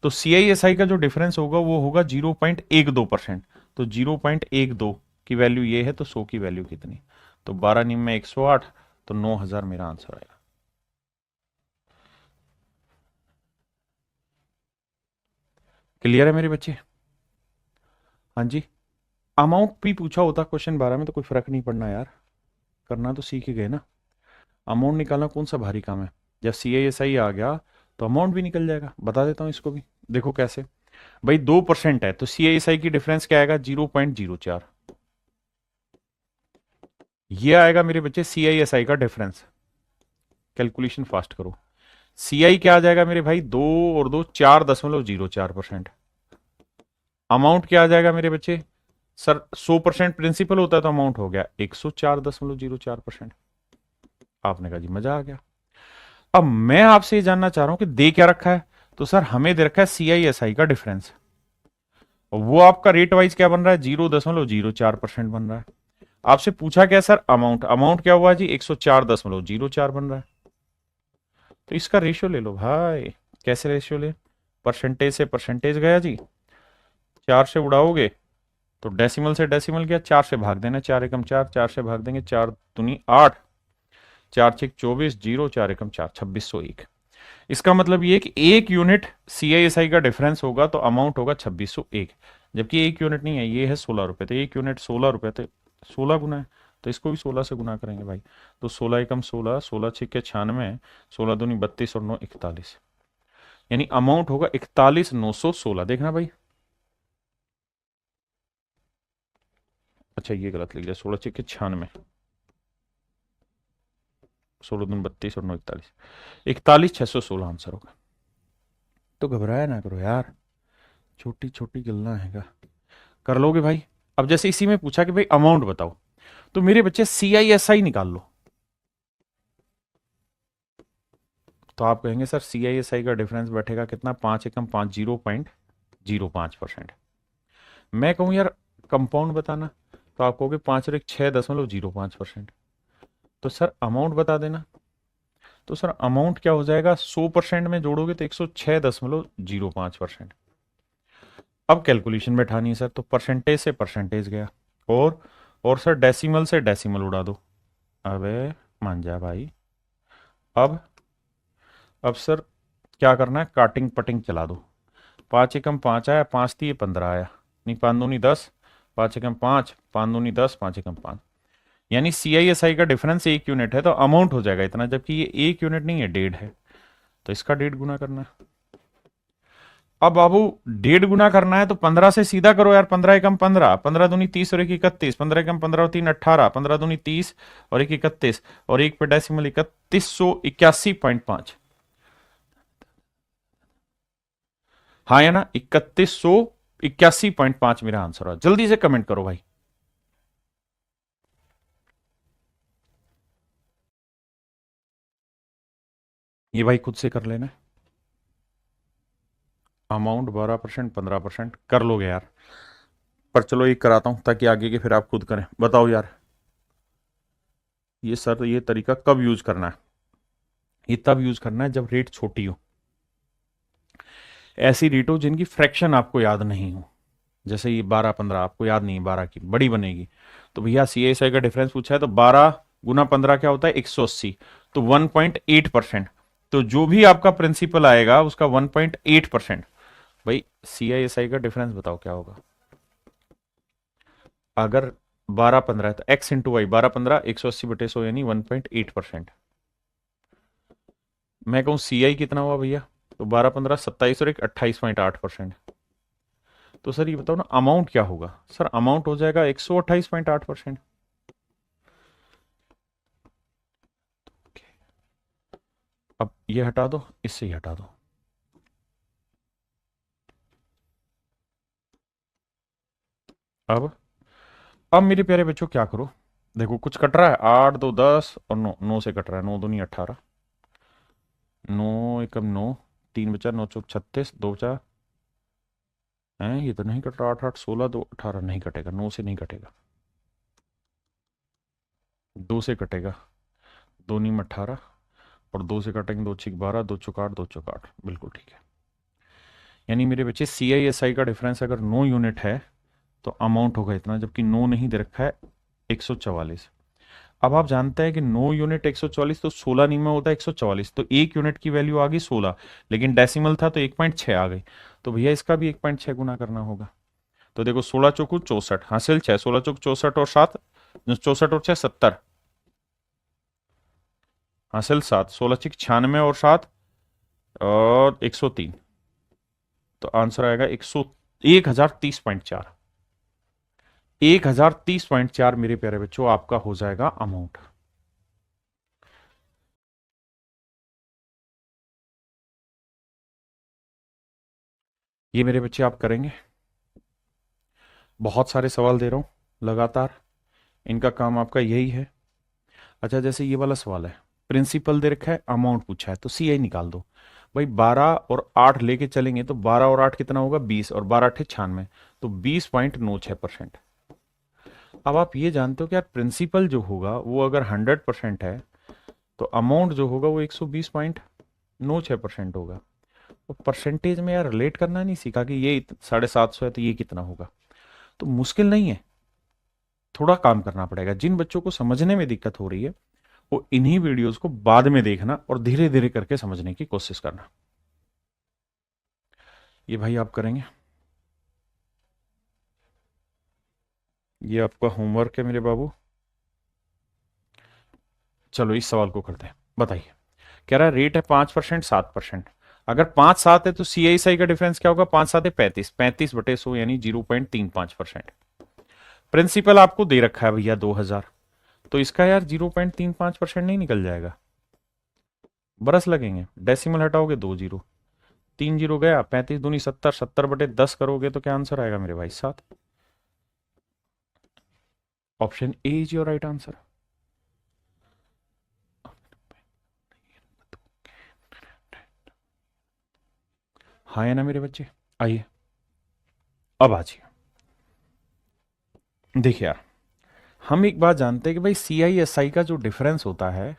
तो CISI का जो डिफरेंस होगा वो होगा 0.12%, तो 0.12 की वैल्यू ये है, तो 100 की वैल्यू कितनी? तो 12 निम में 108, तो 9000 मेरा आंसर आएगा। क्लियर है मेरे बच्चे? हाँ जी। अमाउंट भी पूछा होता क्वेश्चन 12 में तो कोई फर्क नहीं पड़ना यार, करना तो सीख ही गए ना। अमाउंट निकालना कौन सा भारी काम है, जब CISI आ गया तो अमाउंट भी निकल जाएगा। बता देता हूं इसको भी, देखो कैसे। भाई 2% है तो CISI की डिफरेंस क्या आएगा? 0.04, ये आएगा मेरे बच्चे CISI का डिफरेंस। कैलकुलेशन फास्ट करो, CI क्या आ जाएगा मेरे भाई? 2 और 2 4.04%। अमाउंट क्या आ जाएगा मेरे बच्चे? सर 100% प्रिंसिपल होता है तो अमाउंट हो गया 104.04%। आपने कहा जी मजा आ गया। अब मैं आपसे ये जानना चाह रहा हूं कि दे क्या रखा है, तो सर हमें दे रखा है CISI का डिफरेंस, वो आपका रेट वाइज क्या बन रहा है? 0.04% बन रहा है। आपसे पूछा क्या सर? अमाउंट, अमाउंट क्या हुआ जी? 104.04 बन रहा है। तो इसका रेशियो ले लो भाई। कैसे रेशियो ले? परसेंटेज से परसेंटेज गया जी, 4 से उड़ाओगे तो डेसिमल से डेसिमल गया, 4 से भाग देना, 4 एकम 4, 4 से भाग देंगे 4 दूनी 8, 4 छक 24, 0 4 एकम 4, 2601। इसका मतलब ये कि एक यूनिट CISI का डिफरेंस होगा तो अमाउंट होगा 2601, जबकि एक यूनिट नहीं है, ये है 16 रुपये, तो एक यूनिट 16 रुपये, तो 16 गुना है, तो इसको भी 16 से गुना करेंगे भाई। तो 16 एकम 16, 16 छिक्के 96, 16 दूनी 32 और 9 41, यानी अमाउंट होगा 41,916। देखना भाई, अच्छा ये गलत लिख दिया, 16 छिक्के 96, 16 दूनी 32 और 9 41, 41,616 आंसर होगा। तो घबराया ना करो यार, छोटी छोटी गलना है, कर लोगे भाई। अब जैसे इसी में पूछा कि भाई अमाउंट बताओ, तो मेरे बच्चे CISI निकाल लो। तो आप कहेंगे सर CISI का डिफरेंस बैठेगा कितना, 5 एकम 5, 0.05%। मैं कहूं यार कंपाउंड बताना, तो आप कहोगे 5 और 1 6.05%। तो सर अमाउंट बता देना, तो सर अमाउंट क्या हो जाएगा, 100% में जोड़ोगे तो 106.05%। अब कैलकुलेशन बैठानी है सर, तो परसेंटेज से परसेंटेज गया, और सर डेसिमल से डेसिमल उड़ा दो। अबे मान जा भाई। अब सर क्या करना है, काटिंग पटिंग चला दो। 5 एकम 5 आया, 5 3 15 आया, नहीं 5 दूनी 10, 5 एकम 5, 5 दूनी 10, 5 एकम 5, यानी CISI का डिफरेंस 1 यूनिट है तो अमाउंट हो जाएगा इतना, जबकि ये 1 यूनिट नहीं है, 1.5 है, तो इसका 1.5 गुना करना है। अब बाबू 1.5 गुना करना है तो 15 से सीधा करो यार, 15 एकम 15, 15 दूनी 30 और 1 31, 15 एकम 15 और 3 18, 15 दूनी 30 और 1 31, और एक पे डेसिमल 3181.5, हाँ या ना, 3181.5 मेरा आंसर है। जल्दी से कमेंट करो भाई। ये भाई खुद से कर लेना, अमाउंट 12%, 15% कर लोगे यार, पर चलो एक कराता हूं ताकि आगे के फिर आप खुद करें। बताओ यार, ये सर ये तरीका कब यूज करना है, ये तब यूज करना है जब रेट छोटी हो, ऐसी रेट हो जिनकी फ्रैक्शन आपको याद नहीं हो, जैसे ये 12 15 आपको याद नहीं है, 12 की बड़ी बनेगी, तो भैया CISI का डिफरेंस पूछा है तो 12 गुना 15 क्या होता है, 180, तो 1.8%, तो जो भी आपका प्रिंसिपल आएगा उसका 1.8%। भाई CISI का डिफरेंस बताओ क्या होगा, अगर 12 15 है तो x इंटू वाई, 12 15 180/100 यानी 1.8%। मैं कहूं CI कितना हुआ भैया, तो 12 15 27 और 28.8%। तो सर ये बताओ ना अमाउंट क्या होगा, सर अमाउंट हो जाएगा 128.8%। अब ये हटा दो, इससे ही हटा दो। अब मेरे प्यारे बच्चों क्या करो, देखो कुछ कट रहा है, 8 2 10 और 9, 9 से कट रहा है, 9 दूनी 18, 9 एकम 9, 3 बचा 9 चौक 36, 2 बचा है, ये तो नहीं कट रहा, 8 8 16, 2 18 नहीं कटेगा, 9 से नहीं कटेगा, 2 से कटेगा, 2 नीम 18, और 2 से काटेंगे, 2 6 12, 2 चौक 8, 2 चौक 8, बिल्कुल ठीक है। यानी मेरे बच्चे CISI का डिफरेंस अगर 9 यूनिट है तो अमाउंट होगा इतना, जबकि 9 नहीं दे रखा है, 144। अब आप जानते हैं कि 9 यूनिट 144, तो 16 नी में होता है 144, तो एक यूनिट की वैल्यू आ गई 16, लेकिन डेसिमल था तो 1.6 आ गई, तो भैया इसका भी 1.6 गुना करना होगा। तो देखो 16 चौकू 64 हासिल 6, 16 चौक 64 और 7, 64 और 6 70 हासिल 7, 16 छिक 96 और 7 और 103, तो आंसर आएगा 1030.4, 1030.4 मेरे प्यारे बच्चों आपका हो जाएगा अमाउंट। ये मेरे बच्चे आप करेंगे, बहुत सारे सवाल दे रहा हूं लगातार, इनका काम आपका यही है। अच्छा जैसे ये वाला सवाल है, प्रिंसिपल दे रखा है, अमाउंट पूछा है, तो CI निकाल दो। भाई 12 और 8 लेके चलेंगे तो 12 और 8 कितना होगा, 20, और 12 8 96, तो 20.96%। अब आप ये जानते हो कि यार प्रिंसिपल जो होगा वो अगर 100% है तो अमाउंट जो होगा वो 120.96% होगा। तो परसेंटेज में यार रिलेट करना नहीं सीखा कि ये 750 है तो ये कितना होगा, तो मुश्किल नहीं है, थोड़ा काम करना पड़ेगा। जिन बच्चों को समझने में दिक्कत हो रही है वो इन्हीं वीडियोस को बाद में देखना और धीरे धीरे करके समझने की कोशिश करना। ये भाई आप करेंगे, ये आपका होमवर्क है मेरे बाबू। चलो इस सवाल को करते हैं, बताइए। कह रहा है रेट है 5%, 7%। अगर 5-7 है तो CISI का डिफरेंस क्या होगा? 5-7 है 35, 35/100 यानी 0.35%। प्रिंसिपल आपको दे रखा है भैया 2000, तो इसका यार 0.35% नहीं निकल जाएगा? बरस लगेंगे। डेसिमल हटाओगे 2 जीरो, 3 जीरो गया, 35 दूनी 70, 70/10 करोगे तो क्या आंसर आएगा मेरे भाई? 7। Option A is your right answer. हाँ है ना मेरे बच्चे? आइए अब आ जाइए। देखिए यार, हम एक बात जानते हैं कि भाई CISI का जो डिफरेंस होता है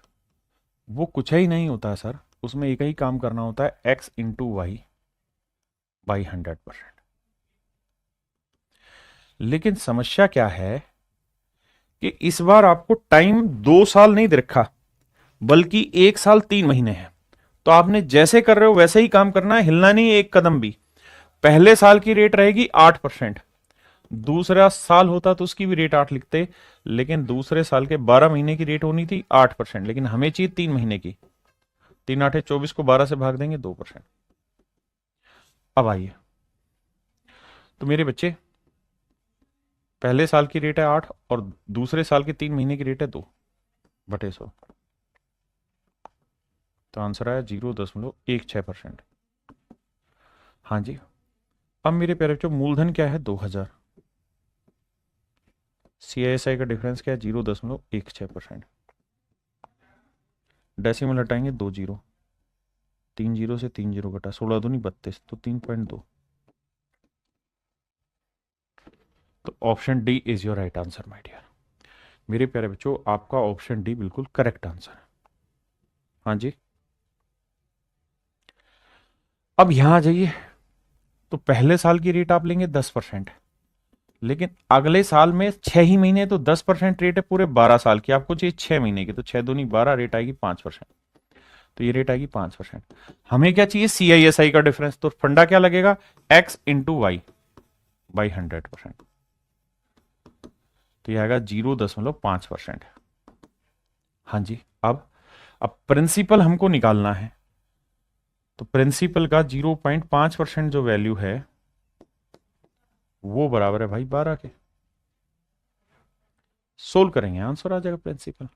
वो कुछ ही नहीं होता है सर, उसमें एक ही काम करना होता है, x/y/100%। लेकिन समस्या क्या है कि इस बार आपको टाइम 2 साल नहीं दे रखा, बल्कि 1 साल 3 महीने है। तो आपने जैसे कर रहे हो वैसे ही काम करना है, हिलना नहीं एक कदम भी। पहले साल की रेट रहेगी 8%, दूसरा साल होता तो उसकी भी रेट 8 लिखते, लेकिन दूसरे साल के 12 महीने की रेट होनी थी 8%, लेकिन हमें चाहिए 3 महीने की। 3 8 24 को 12 से भाग देंगे 2%। अब आइए, तो मेरे बच्चे पहले साल की रेट है 8 और दूसरे साल के 3 महीने की रेट है 2/100, तो आंसर आया 0.16%। हाँ जी। अब मेरे प्यारे बच्चों मूलधन क्या है? 2000। CISI का डिफरेंस क्या है? 0.16%। डेसिमल हटाएंगे 2 जीरो, 3 जीरो से 3 जीरो घटा, 16 दूनी 32, तो 3.2। तो option D is your right answer my dear. मेरे प्यारे बच्चों आपका ऑप्शन डी बिल्कुल करेक्ट आंसर है। हाँ जी। अब यहां आ जाइए, तो पहले साल की रेट आप लेंगे 10%, लेकिन अगले साल में 6 ही महीने, तो 10% रेट है पूरे 12 साल की, आपको चाहिए 6 महीने की, तो 6 दूनी 12, रेट आएगी 5%। तो ये रेट आएगी 5%। हमें क्या चाहिए? CISI का डिफरेंस, तो फंडा क्या लगेगा? x/y/100%, तो ये आएगा 0.5%। हाँ जी। अब प्रिंसिपल हमको निकालना है, तो प्रिंसिपल का 0.5% जो वैल्यू है वो बराबर है भाई 12 के। सोल्व करेंगे, आंसर आ जाएगा प्रिंसिपल।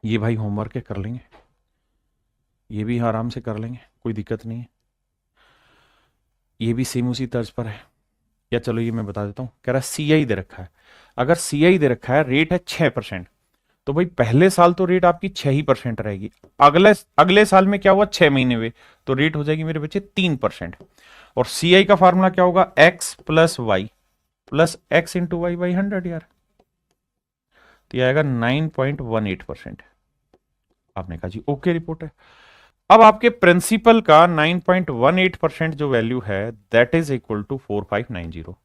ये भाई होमवर्क है, कर लेंगे, ये भी आराम से कर लेंगे, कोई दिक्कत नहीं है। ये भी सेम उसी तर्ज पर है। या चलो ये मैं बता देता हूं, कह रहा है CI दे रखा है। अगर CI दे रखा है, रेट है 6%, तो भाई पहले साल तो रेट आपकी 6% रहेगी। अगले अगले साल में क्या हुआ? 6 महीने हुए, तो रेट हो जाएगी मेरे बच्चे 3%। और CI का फार्मूला क्या होगा? x+y+x/100 यार, तो ये आएगा 9.18%। आपने कहा जी ओके, रिपोर्ट है। अब आपके प्रिंसिपल का 9.18% जो वैल्यू है, दैट इज इक्वल टू 4590।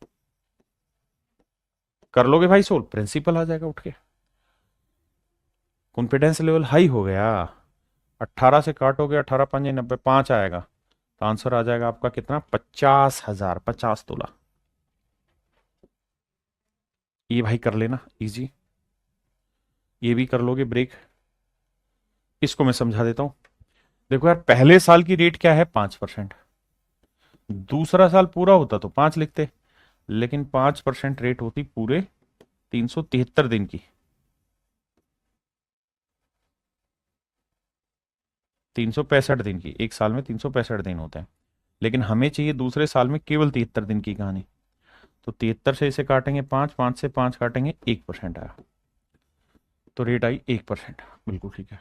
कर लोगे भाई सोल्व? प्रिंसिपल आ जाएगा उठ के। कॉन्फिडेंस लेवल हाई हो गया। 18 से काटोगे, 18×5 = 90, 5 आएगा, तो आंसर आ जाएगा आपका कितना? 50,000, 50 तोला। ये भाई कर लेना इजी, ये भी कर लोगे ब्रेक। इसको मैं समझा देता हूं। देखो यार, पहले साल की रेट क्या है? 5%। दूसरा साल पूरा होता तो 5 लिखते, लेकिन 5% रेट होती पूरे 373 दिन की। 365 दिन की, एक साल में 365 दिन होते हैं, लेकिन हमें चाहिए दूसरे साल में केवल 73 दिन की कहानी। तो 73 से इसे काटेंगे 5, 5 से 5 काटेंगे, 1% आया, तो रेट आई 1%। बिल्कुल ठीक है।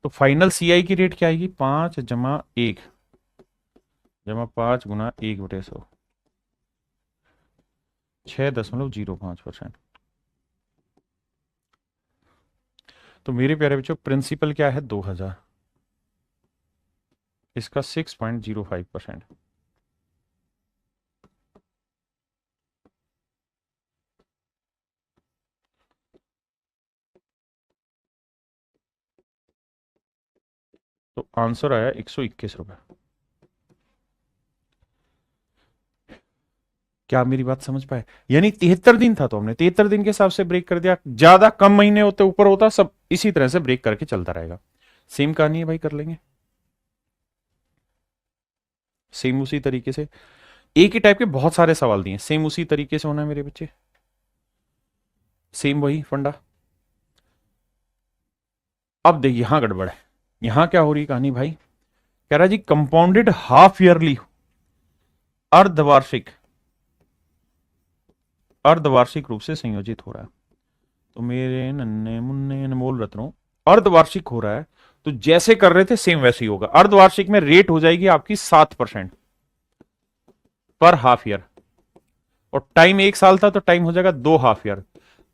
तो फाइनल CI की रेट क्या आएगी? 5 × 1 = 5 × 1/100, 6.05%। तो मेरे प्यारे बच्चों प्रिंसिपल क्या है? 2000, इसका 6.05%। तो आंसर आया 121 रुपए। क्या आप मेरी बात समझ पाए? यानी 73 दिन था तो हमने 73 दिन के हिसाब से ब्रेक कर दिया, ज्यादा कम महीने होते ऊपर होता, सब इसी तरह से ब्रेक करके चलता रहेगा। सेम कहानी है भाई, कर लेंगे सेम उसी तरीके से। एक ही टाइप के बहुत सारे सवाल दिए, सेम उसी तरीके से होना है मेरे बच्चे, सेम वही फंडा। अब देखिए यहां गड़बड़ है, यहां क्या हो रही कहानी भाई, कह रहा जी कंपाउंडेड हाफ ईयरली, अर्धवार्षिक, अर्धवार्षिक रूप से संयोजित हो रहा है। तो मेरे नन्हे मुन्ने अनमोल रत्नों, अर्धवार्षिक हो रहा है तो जैसे कर रहे थे सेम वैसे ही होगा। अर्धवार्षिक में रेट हो जाएगी आपकी 7% पर हाफ ईयर, और टाइम 1 साल था तो टाइम हो जाएगा 2 हाफ ईयर।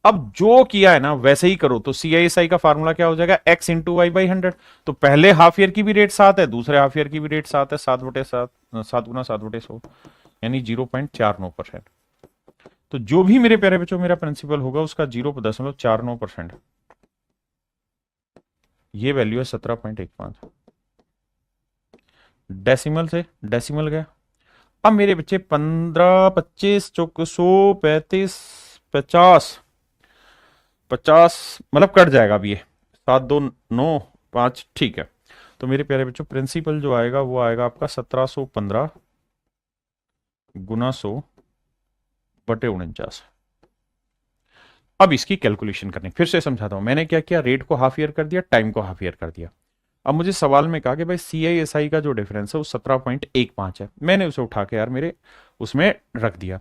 अब जो किया है ना वैसे ही करो, तो CISI का फार्मूला क्या हो जाएगा, x इंटू वाई बाई 100। तो पहले हाफ ईयर की भी रेट 7 है, दूसरे हाफ ईयर की भी रेट 7 है, 7/7, 7 × 7/100, यानी 0.49%। तो जो भी मेरे प्यारे बच्चों मेरा प्रिंसिपल होगा उसका 0.49%, ये वैल्यू है 17.15। डेसिमल से डेसिमल गया। अब मेरे बच्चे 15, 25, 100, 35, 50, 50 मतलब कट जाएगा अब ये, 7, 2, 9, 5, ठीक है। तो मेरे प्यारे बच्चों प्रिंसिपल जो आएगा वो आएगा आपका 1715 गुना 100/49। अब इसकी कैलकुलेशन करनी, फिर से समझाता हूं। मैंने क्या किया, रेट को हाफ ईयर कर दिया, टाइम को हाफ ईयर कर दिया। अब मुझे सवाल में कहा कि भाई CISI का जो डिफरेंस है वो 17.15 है, मैंने उसे उठा के यार मेरे उसमें रख दिया।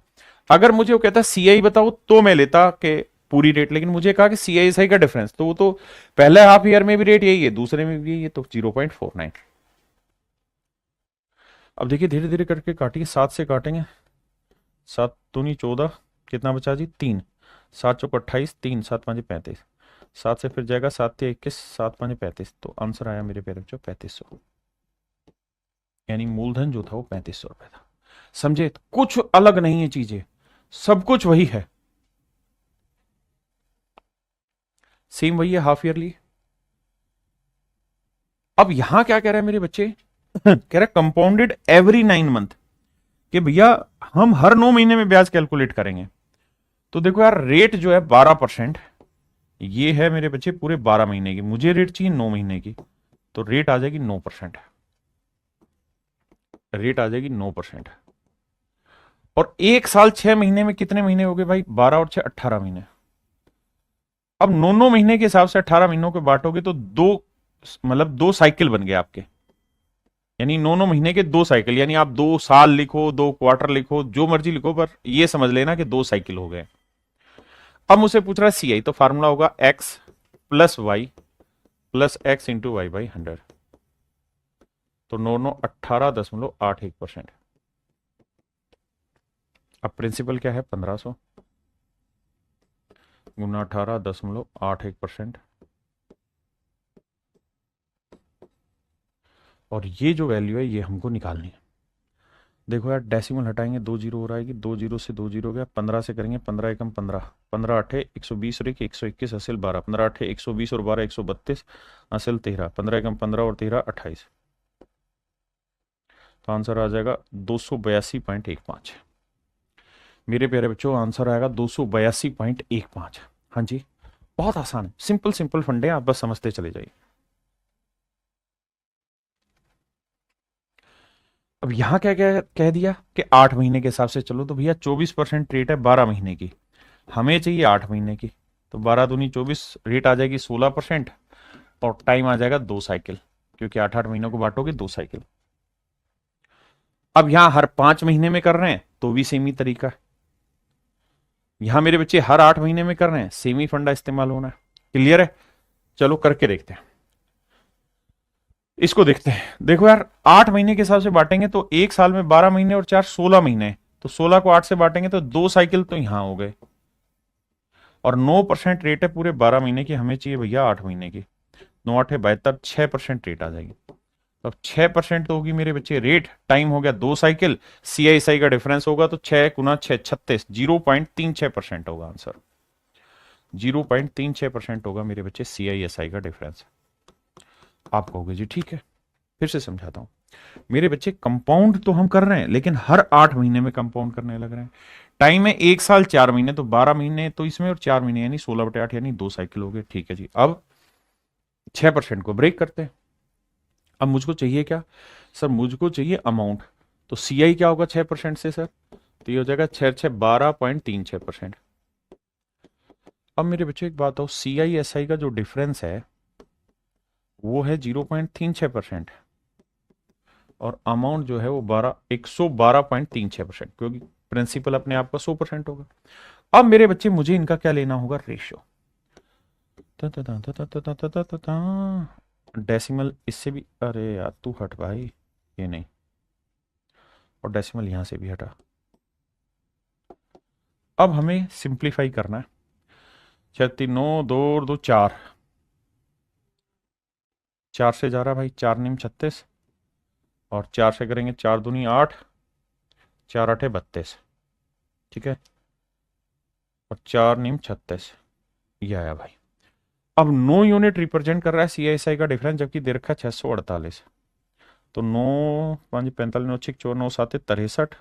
अगर मुझे वो कहता CI बताओ तो मैं लेता कि पूरी रेट, लेकिन मुझे कहा कि CISI का डिफरेंस, तो वो तो पहले हाफ ईयर में भी रेट यही है, दूसरे में भी यही है, तो 0.49। अब देखिए धीरे धीरे करके काटिए, 7 से काटेंगे, 7 दूनी 14, कितना बचा जी 3, 7 × 4 = 28, 3 7 5 35, 7 से फिर जाएगा 7 × 21, 7 5 35, तो आंसर आया मेरे प्यारे बच्चों 3500। यानी मूलधन जो था वो 3500 रुपए था। समझे? तो कुछ अलग नहीं है चीजें, सब कुछ वही है, सेम वही है हाफ ईयरली। अब यहां क्या कह रहा है मेरे बच्चे कह रहा है कंपाउंडेड एवरी 9 मंथ, कि भैया हम हर 9 महीने में ब्याज कैलकुलेट करेंगे। तो देखो यार रेट जो है 12%, ये है मेरे बच्चे पूरे 12 महीने की, मुझे रेट चाहिए 9 महीने की, तो रेट आ जाएगी 9%, रेट आ जाएगी 9%। और 1 साल 6 महीने में कितने महीने हो गए भाई, 12 और 6 18 महीने। अब 9 महीने के हिसाब से 18 महीनों को बांटोगे तो मतलब 2 साइकिल बन गए आपके, यानी 9 महीने के 2 साइकिल, यानी आप 2 साल लिखो, 2 क्वार्टर लिखो, जो मर्जी लिखो, पर ये समझ लेना कि 2 साइकिल हो गए। अब मुझसे पूछ रहा है CI, तो फार्मूला होगा x plus y plus x into y by 100, तो 18.81%। अब प्रिंसिपल क्या है 1500 गुना 18.81%, और ये जो वैल्यू है ये हमको निकालनी है। देखो यार डेसिमल हटाएंगे 2 जीरो हो आएगी, 2 जीरो से 2 जीरो गया, 15 से करेंगे, 15 एकम 15, 15 8 120 और 121 असिल 12, 15 8 120 और 12 132 असिल 13, 15 एकम 15 और 13 28, तो आंसर आ जाएगा 282.15। मेरे प्यारे बच्चों आंसर आएगा 282.15। हाँ जी, बहुत आसान है, सिंपल सिंपल फंडे, आप बस समझते चले जाइए। अब यहां क्या क्या कह दिया कि 8 महीने के हिसाब से चलो, तो भैया 24% रेट है 12 महीने की, हमें चाहिए 8 महीने की, तो 12 दूनी 24, रेट आ जाएगी 16%, और टाइम आ जाएगा 2 साइकिल, क्योंकि 8 8 महीनों को बांटोगे 2 साइकिल। अब यहां हर 5 महीने में कर रहे हैं तो भी सेम ही तरीका है, यहां मेरे बच्चे हर 8 महीने में कर रहे हैं, सेम ही फंडा इस्तेमाल होना है। क्लियर है? चलो करके देखते हैं, इसको देखते हैं। देखो यार 8 महीने के हिसाब से बांटेंगे तो 1 साल में 12 महीने और 4 16 महीने, तो 16 को 8 से बांटेंगे तो 2 साइकिल तो यहां हो गए, और 9% रेट है पूरे 12 महीने की, हमें चाहिए भैया 8 महीने की, 9 8 72, 6% रेट आ जाएगी। तो अब 6% तो होगी मेरे बच्चे रेट, टाइम हो गया 2 साइकिल, CISI का डिफरेंस होगा तो 6 × 6 36, 0.36% होगा आंसर, 0.36% होगा मेरे बच्चे CISI का डिफरेंस। आप कहोगे जी ठीक है, फिर से समझाता हूं मेरे बच्चे, कंपाउंड तो हम कर रहे हैं लेकिन हर 8 महीने में कंपाउंड करने लग रहे हैं। टाइम है 1 साल 4 महीने, तो 12 महीने तो इसमें और 4 महीने यानी 16/8 यानी 2 साइकिल हो गए। ठीक है जी, अब 6% को ब्रेक करते हैं। अब मुझको चाहिए क्या सर, मुझको चाहिए अमाउंट। तो सी आई क्या होगा 6% से सर, तो ये हो जाएगा 6 6 12.36%। अब मेरे बच्चों एक बात हो, सी आई एस आई का जो डिफरेंस है वो है 0.36%, और अमाउंट जो है वो 112.36%, क्योंकि प्रिंसिपल अपने आप का 100% होगा। अब मेरे बच्चे मुझे इनका क्या लेना होगा, रेशियो। डेसिमल इससे भी, अरे यार तू हट भाई, ये नहीं, और डेसिमल यहां से भी हटा। अब हमें सिंप्लीफाई करना है। 6 3 9 2 और 2 4, 4 से जा रहा भाई, 4 निम 36, और 4 से करेंगे 4 दूनी 8, 4 8 32, ठीक है, और 4 निम 36, ये आया भाई। अब 9 यूनिट रिप्रेजेंट कर रहा है सीआईएसआई का डिफरेंस, जबकि दे रखा है 648। तो 9 5 45 9 6 4 9 7 63,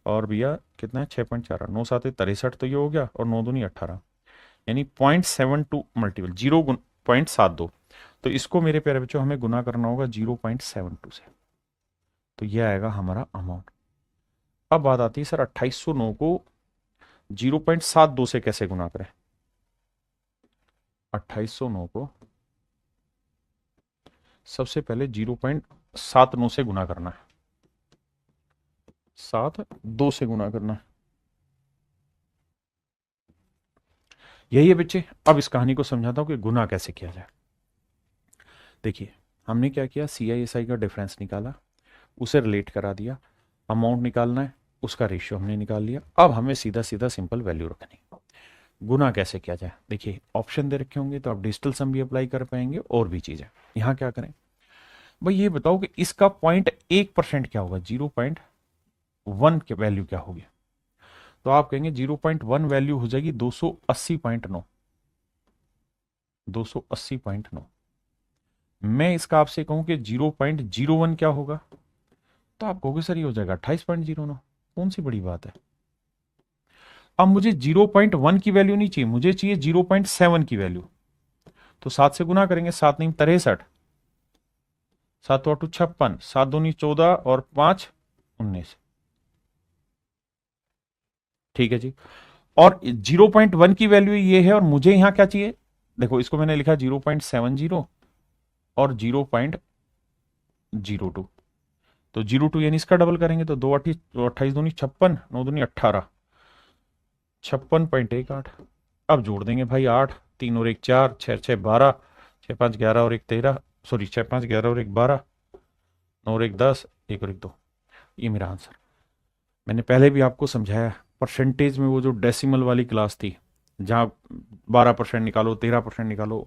और भैया कितना है 6.4, 9 7 63, तो ये हो गया, और 9 दूनी 18, यानी 0.72 मल्टीपल 0.72। तो इसको मेरे प्यारे बच्चों हमें गुना करना होगा 0.72 से, तो ये आएगा हमारा अमाउंट। अब बात आती है सर 2809 को 0.72 से कैसे गुना करें। 2809 को सबसे पहले 0.79 से गुना करना है, 72 से गुना करना है। यही है बच्चे। अब इस कहानी को समझाता हूं कि गुना कैसे किया जाए। देखिए हमने क्या किया, सीआईएसआई का डिफरेंस निकाला, उसे रिलेट करा दिया, अमाउंट निकालना है, उसका रेशियो हमने निकाल लिया। अब हमें सीधा सीधा सिंपल वैल्यू रखनी। गुना कैसे किया जाए, देखिए ऑप्शन दे रखे होंगे तो आप डिजिटल सम भी अप्लाई कर पाएंगे, और भी चीजें। यहां क्या करें भाई, ये बताओ कि इसका 0.1% क्या होगा, 0.1 के वैल्यू क्या होगी। तो आप कहेंगे 0.1 वैल्यू हो जाएगी 280.9, 280.9। मैं इसका आपसे कहूं कि 0.01 क्या होगा, तो आप कहोगे सर ये हो जाएगा 28.09, कौन सी बड़ी बात है। अब मुझे 0.1 की वैल्यू नहीं चाहिए, मुझे चाहिए 0.7 की वैल्यू। तो 7 से गुना करेंगे, 7 नहीं 63, 7 8 56, 7 दूनी 14, और 5 19, ठीक है जी। और 0.1 की वैल्यू ये है, और मुझे यहां क्या चाहिए, देखो इसको मैंने लिखा 0.70 और 0.02। तो 02 यानी इसका डबल करेंगे, तो 28 दूनी 56, 9 दूनी 18, 56.18। अब जोड़ देंगे भाई 8, 3 और 1 4, 6 6 12, 6 5 11 और 1 13, सॉरी 6 5 11 और 1 12, 9 और 1 10, 1 और 1 2। ये मेरा आंसर। मैंने पहले भी आपको समझाया, परसेंटेज में वो जो डेसिमल वाली क्लास थी, जहाँ 12% निकालो 13% निकालो,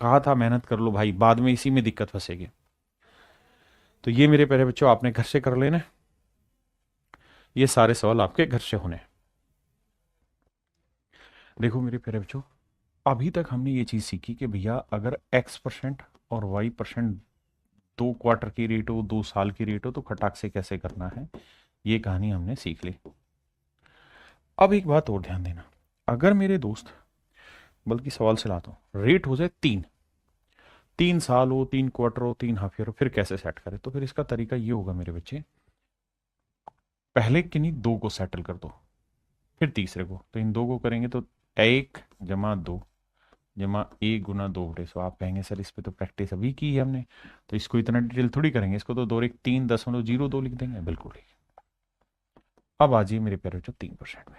कहा था मेहनत कर लो भाई, बाद में इसी में दिक्कत फंसेगी। तो ये मेरे प्यारे बच्चों आपने घर से कर लेना, ये सारे सवाल आपके घर से होने। देखो मेरे प्यारे बच्चों, अभी तक हमने ये चीज सीखी कि भैया अगर X% और Y% 2 क्वार्टर की रेट हो, 2 साल की रेट हो, तो खटाक से कैसे करना है, ये कहानी हमने सीख ली। अब एक बात और ध्यान देना, अगर मेरे दोस्त, बल्कि सवाल से लाता हूं, रेट हो जाए 3 साल हो, 3 क्वार्टर हो, 3 हाफ ईयर हो, फिर कैसे सेट करें। तो फिर इसका तरीका ये होगा मेरे बच्चे, पहले किन्हीं 2 को सेटल कर दो, फिर तीसरे को। तो इन 2 को करेंगे तो 1 जमा 2 जमा 1 गुना 2/100। आप कहेंगे सर इस पे तो प्रैक्टिस अभी की है हमने, तो इसको इतना डिटेल थोड़ी करेंगे, इसको तो 2 1 3.02 लिख देंगे। बिल्कुल ठीक। अब आ जाइए मेरे प्यारे बच्चों 3% में,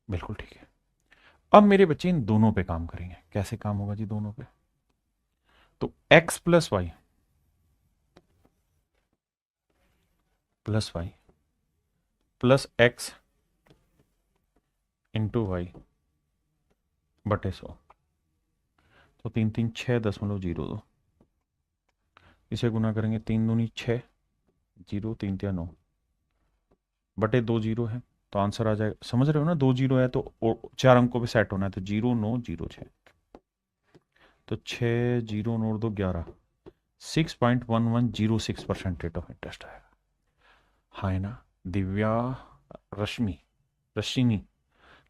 बिल्कुल ठीक है। अब मेरे बच्चे इन दोनों पे काम करेंगे। कैसे काम होगा जी दोनों पे, तो x plus y plus x into y बटे 100, तो 3 3 6.02, इसे गुना करेंगे 3 दूनी 6, 0 3 3 9 बटे 2 0 है, तो आंसर आ जाएगा। समझ रहे हो ना, 2 0 है तो 4 अंकों पे सेट होना है, तो 0 9 0 6, तो 6 0 9 2 11, 6.1106% रेट ऑफ इंटरेस्ट आएगा। हाँ है ना। दिव्या रश्मि, रश्मिनी,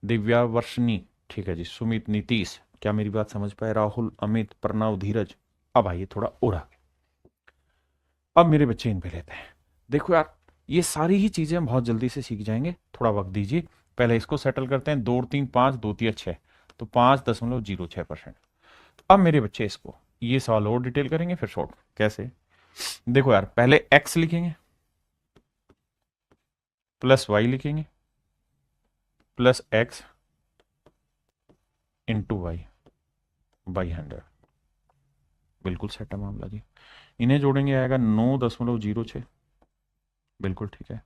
दिव्या वर्षनी, ठीक है जी, सुमित, नीतीश, क्या मेरी बात समझ पाए, राहुल, अमित, प्रणव, धीरज। अब आइए थोड़ा और आगे। अब मेरे बच्चे इन पे लेते हैं। देखो यार, ये सारी ही चीजें हम बहुत जल्दी से सीख जाएंगे, थोड़ा वक्त दीजिए। पहले इसको सेटल करते हैं। 2 3 5 2 3 6, तो 5.06%। अब मेरे बच्चे इसको, ये सवाल और डिटेल करेंगे फिर शॉर्ट कैसे। देखो यार, पहले x लिखेंगे, प्लस y लिखेंगे, plus x into y by 100। बिल्कुल सेट है मामला जी। इन्हें जोड़ेंगे, आएगा 9.06। बिल्कुल ठीक है।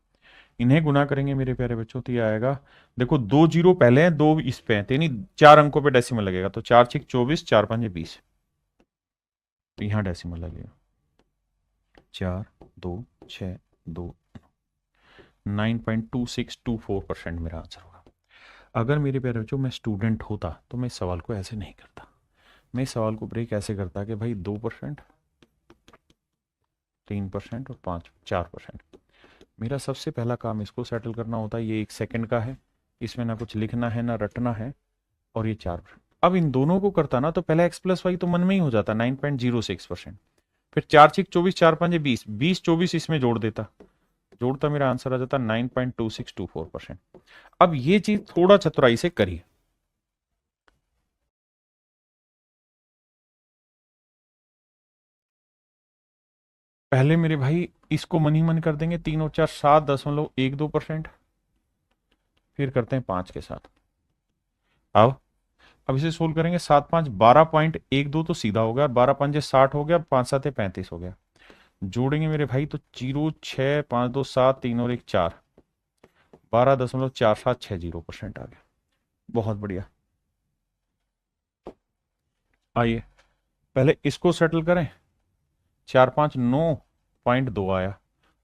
इन्हें गुना करेंगे मेरे प्यारे बच्चों, तो ये आएगा, देखो 2 जीरो पहले हैं, 2 इस पे हैं, तो यानी 4 अंकों पे डेसिमल लगेगा, तो 4 6 24, 4 5 20, तो यहां डेसिमल लगेगा 4 2 6 2, 9.2624% मेरा आंसर होगा। अगर मेरे प्यारे बच्चों मैं स्टूडेंट होता तो मैं इस सवाल को ऐसे नहीं करता, मैं इस सवाल को ब्रेक ऐसे करता कि भाई 2%, 3% और 4%। मेरा सबसे पहला काम इसको सेटल करना होता है। ये 1 सेकंड का है, इसमें ना कुछ लिखना है ना रटना है, और ये 4%। अब इन दोनों को करता ना, तो पहले x प्लस वाई तो मन में ही हो जाता 9.06%, फिर 4 6 24, 4 5 20, 20 24 इसमें जोड़ देता, जोड़ता मेरा आंसर आ जाता 9.2624%। अब ये चीज थोड़ा चतुराई से करिए। पहले मेरे भाई इसको मन ही मन कर देंगे, 3 और 4 7.12%, फिर करते हैं 5 के साथ। अब इसे सोल्व करेंगे, 7 5 12.12 तो सीधा हो गया, 12 5 60 हो गया, 5 7 35 हो गया। जोड़ेंगे मेरे भाई तो 0 6 5 2 7, 3 और 1 4, 12.4760% आ गया। बहुत बढ़िया। आइए पहले इसको सेटल करें, 4 5 9.2 आया,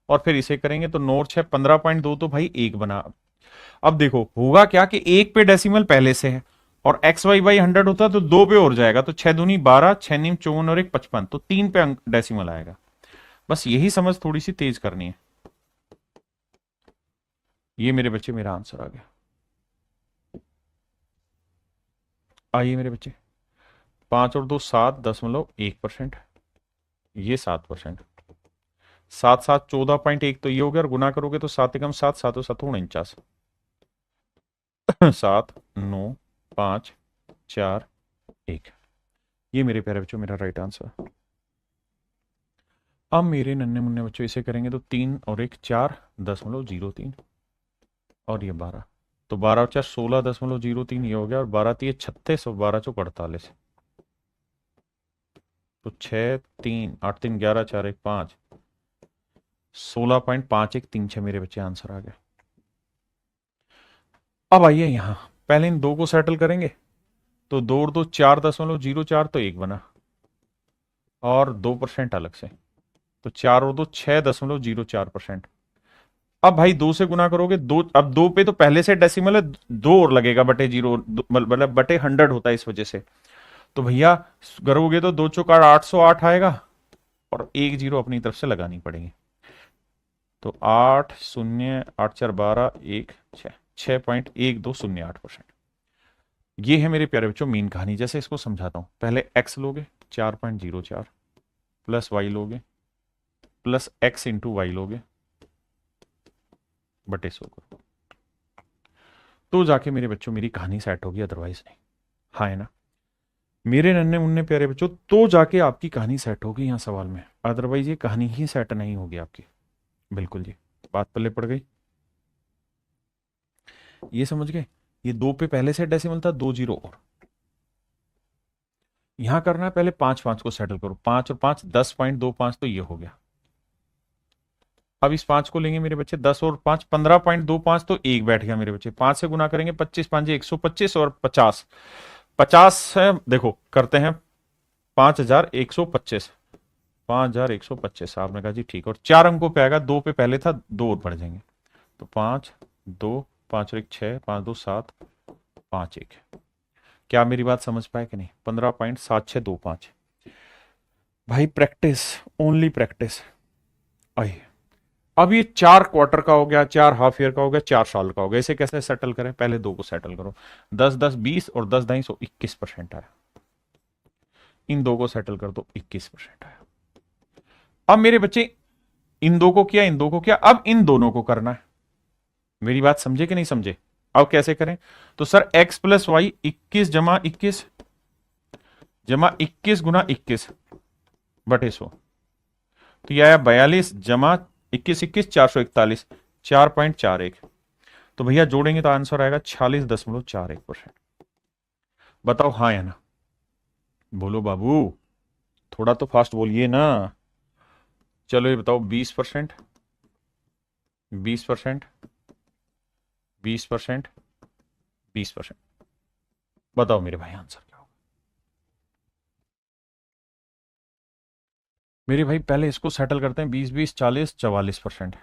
और फिर इसे करेंगे तो 9 और 6 15.2, तो भाई 1 बना। अब देखो होगा क्या कि 1 पे डेसिमल पहले से है, और एक्स वाई बाई 100 होता तो 2 पे और जाएगा, तो 6 दूनी 12, 6 नीम 54 और 1 55, तो 3 पे डेसिमल आएगा। बस यही समझ थोड़ी सी तेज करनी है। ये मेरे बच्चे मेरा आंसर आ गया। आइए मेरे बच्चे, 5 और 2 7.1%, ये 7%, 7 7 14.1, तो ये हो गया, और गुना करोगे तो 7 एकम 7, 7 और 7 49, 7 9 5 4 1। ये मेरे प्यारे बच्चों मेरा राइट आंसर। अब मेरे नन्हे मुन्ने बच्चों इसे करेंगे तो 3 और 1 4.03, और ये 12, तो 12 और 4 16.03 ये हो गया, और 12 3 36, और 12 4 48, तो 6 3 8 3 11 4 1 5, 16.5136 मेरे बच्चे आंसर आ गया। अब आइए यहां, पहले इन दो को सेटल करेंगे, तो 2 और 2 4.04, तो 1 बना, और 2% अलग से, तो 4 और 2 6.04%। अब भाई 2 से गुना करोगे, दो, अब 2 पे तो पहले से डेसिमल है, 2 और लगेगा बटे 0, मतलब बटे 100 होता है इस वजह से, तो भैया करोगे तो 2 चौकार 808 आएगा, और 1 0 अपनी तरफ से लगानी पड़ेगी, तो 8 0 8 4 12 1 6, 6.1208%। ये है मेरे प्यारे बच्चों मेन कहानी। जैसे इसको समझाता हूं, पहले x लोगे 4.04, प्लस y लोगे, प्लस x इंटू वाई लोगे, बटे 100 करो, तो जाके मेरे बच्चों मेरी कहानी सेट होगी, अदरवाइज नहीं। हाँ है ना मेरे नन्हे मुन्ने प्यारे बच्चों, तो जाके आपकी कहानी सेट होगी यहाँ सवाल में, अदरवाइज ये कहानी ही सेट नहीं होगी आपकी। बिल्कुल जी, बात पल्ले पड़ गई। ये समझ गए, ये 2 पे पहले से डेसिमल था, 2 0 और यहां करना है। पहले 5 5 को सेटल करो, 5 और 5 10.25, तो ये हो गया। अब इस 5 को लेंगे मेरे बच्चे, 10 और 5 15.25, तो 1 बैठ गया मेरे बच्चे। 5 से गुना करेंगे, 25 5 125, और 50 50 है, देखो करते हैं 5125, 5125 आपने कहा जी ठीक, और 4 अंकों पे आएगा, 2 पे पहले था, 2 और बढ़ जाएंगे, तो 5 2 5 और 1 6, 5 2 7 5 1। क्या मेरी बात समझ पाए कि नहीं? 15.7625। भाई प्रैक्टिस, ओनली प्रैक्टिस। आइए, अब ये 4 क्वार्टर का हो गया, 4 हाफ ईयर का हो गया, 4 साल का हो गया, इसे कैसे सेटल करें? पहले दो को सेटल करो। 10 10 20 और 10 ढाई 100 21% आया। इन दो को सेटल कर दो, 21% आया। अब मेरे बच्चे, इन दो को किया, इन दो को किया, अब इन दोनों को करना है। मेरी बात समझे कि नहीं समझे? अब कैसे करें? तो सर x प्लस वाई 21 जमा 21 गुना 21 तो यह आया 42 जमा 21 21 441। तो भैया जोड़ेंगे तो आंसर आएगा 46.41%। बताओ हाँ या ना? बोलो बाबू, थोड़ा तो फास्ट बोलिए ना। चलो ये बताओ, 20%, 20%, 20%, 20%। बताओ मेरे भाई आंसर क्या होगा? मेरे भाई पहले इसको सेटल करते हैं। 20 20 40 44%।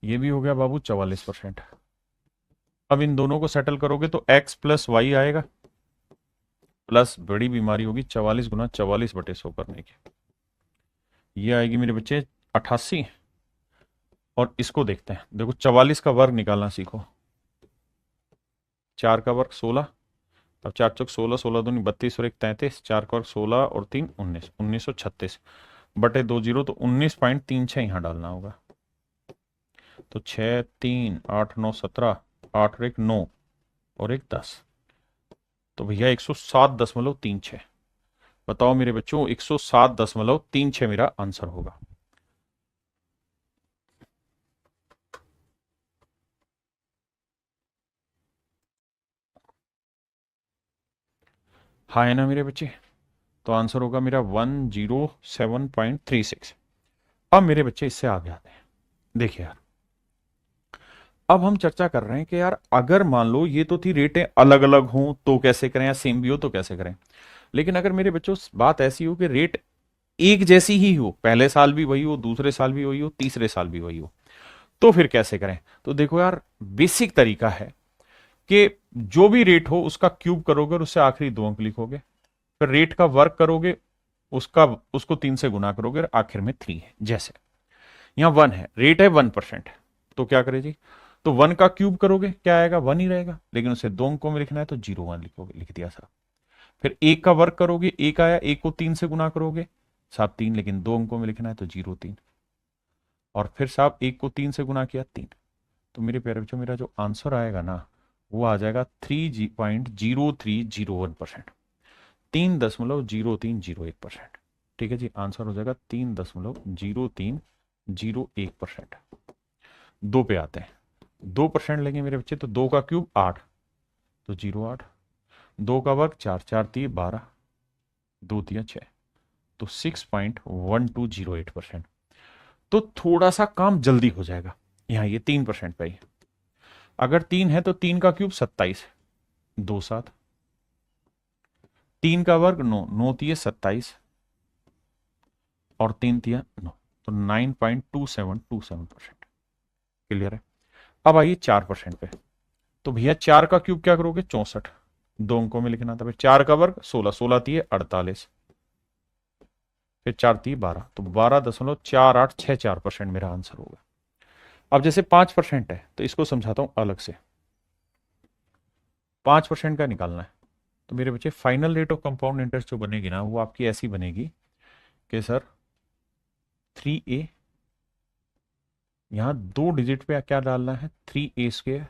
ये भी हो गया बाबू 44%। अब इन दोनों को सेटल करोगे तो x प्लस वाई आएगा, प्लस बड़ी बीमारी होगी 44 गुना 44/100 करने की। ये आएगी मेरे बच्चे 88। और इसको देखते हैं, देखो 44 का वर्ग निकालना सीखो। 4 का वर्ग 16, अब 4 चौक 16, 16 दूनी 32 और 1 33, 4 का वर्ग 16 और 3 19, 1936/2 तो 19.36 यहाँ डालना होगा। तो 6 3 8 9 17, 8 और 1 9 और 1 10, तो भैया 107.36। बताओ मेरे बच्चों, 107.36 मेरा आंसर होगा। हाँ है ना मेरे बच्चे? तो आंसर होगा मेरा 107.36। अब मेरे बच्चे इससे आगे आते हैं। देखिए यार, अब हम चर्चा कर रहे हैं कि यार अगर मान लो ये तो थी रेटें अलग अलग हों तो कैसे करें, या सेम भी हो तो कैसे करें। लेकिन अगर मेरे बच्चों बात ऐसी हो कि रेट एक जैसी ही हो, पहले साल भी वही हो, दूसरे साल भी वही हो, तीसरे साल भी वही हो, तो फिर कैसे करें? तो देखो यार, बेसिक तरीका है कि जो भी रेट हो उसका क्यूब करोगे और उससे आखिरी 2 अंक लिखोगे, फिर रेट का वर्क करोगे, उसका उसको 3 से गुना करोगे और आखिर में 3 है। जैसे यहां 1 है, रेट है 1%, तो क्या करें जी? तो 1 का क्यूब करोगे क्या आएगा? 1 ही रहेगा, लेकिन उसे 2 अंकों में लिखना है तो 0 1 लिखोगे, लिख दिया साहब। फिर 1 का वर्क करोगे, 1 आया, 1 को 3 से गुना करोगे साहब 3, लेकिन 2 अंकों में लिखना है तो 0 3। और फिर साहब 1 को 3 से गुना किया 3। तो मेरे प्यारे बच्चों, मेरा जो आंसर आएगा ना वो आ जाएगा 3.0301%, 3.0301%। ठीक है जी, आंसर हो जाएगा 3.0301%। 2 पे आते हैं, 2% लेंगे मेरे बच्चे, तो 2 का क्यूब 8, तो 0 8, 2 का वर्ग 4, 4 3 12, 2 3 6, तो 6.1208%। तो थोड़ा सा काम जल्दी हो जाएगा। यहाँ ये 3% पे ही, अगर 3 है तो 3 का क्यूब 27, 2 7, 3 का वर्ग 9, 9 3 27 और 3 3 9, तो 9.2727%। क्लियर है? अब आइए 4% पे। तो भैया 4 का क्यूब क्या करोगे? 64, 2 अंकों में लिखना था। फिर 4 का वर्ग 16, 16 3 48, फिर 4 3 12, तो 12.4864% मेरा आंसर होगा। अब जैसे 5% है तो इसको समझाता हूं अलग से। 5% का निकालना है तो मेरे बच्चे final rate of compound interest जो बनेगी ना वो आपकी ऐसी बनेगी कि सर 3a, यहां 2 डिजिट पे क्या डालना है? 3a²,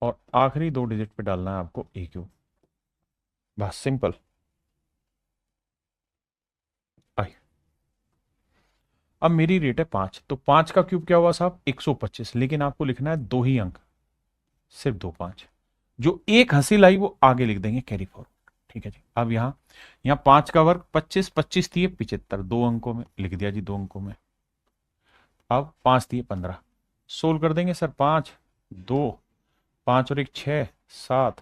और आखिरी 2 डिजिट पे डालना है आपको a³। बस सिंपल। आई, अब मेरी रेट है 5, तो 5 का क्यूब क्या हुआ साहब? 125, लेकिन आपको लिखना है 2 ही अंक, सिर्फ 2 5। जो एक हंसी लाई वो आगे लिख देंगे कैरी फॉरवर्ड। ठीक है जी। अब यहाँ यहाँ 5 का वर्ग 25, 25 दिए 75, 2 अंकों में लिख दिया जी, 2 अंकों में। अब 5 दिए 15, सोल्व कर देंगे सर। 5 2, 5 और 1 6 7,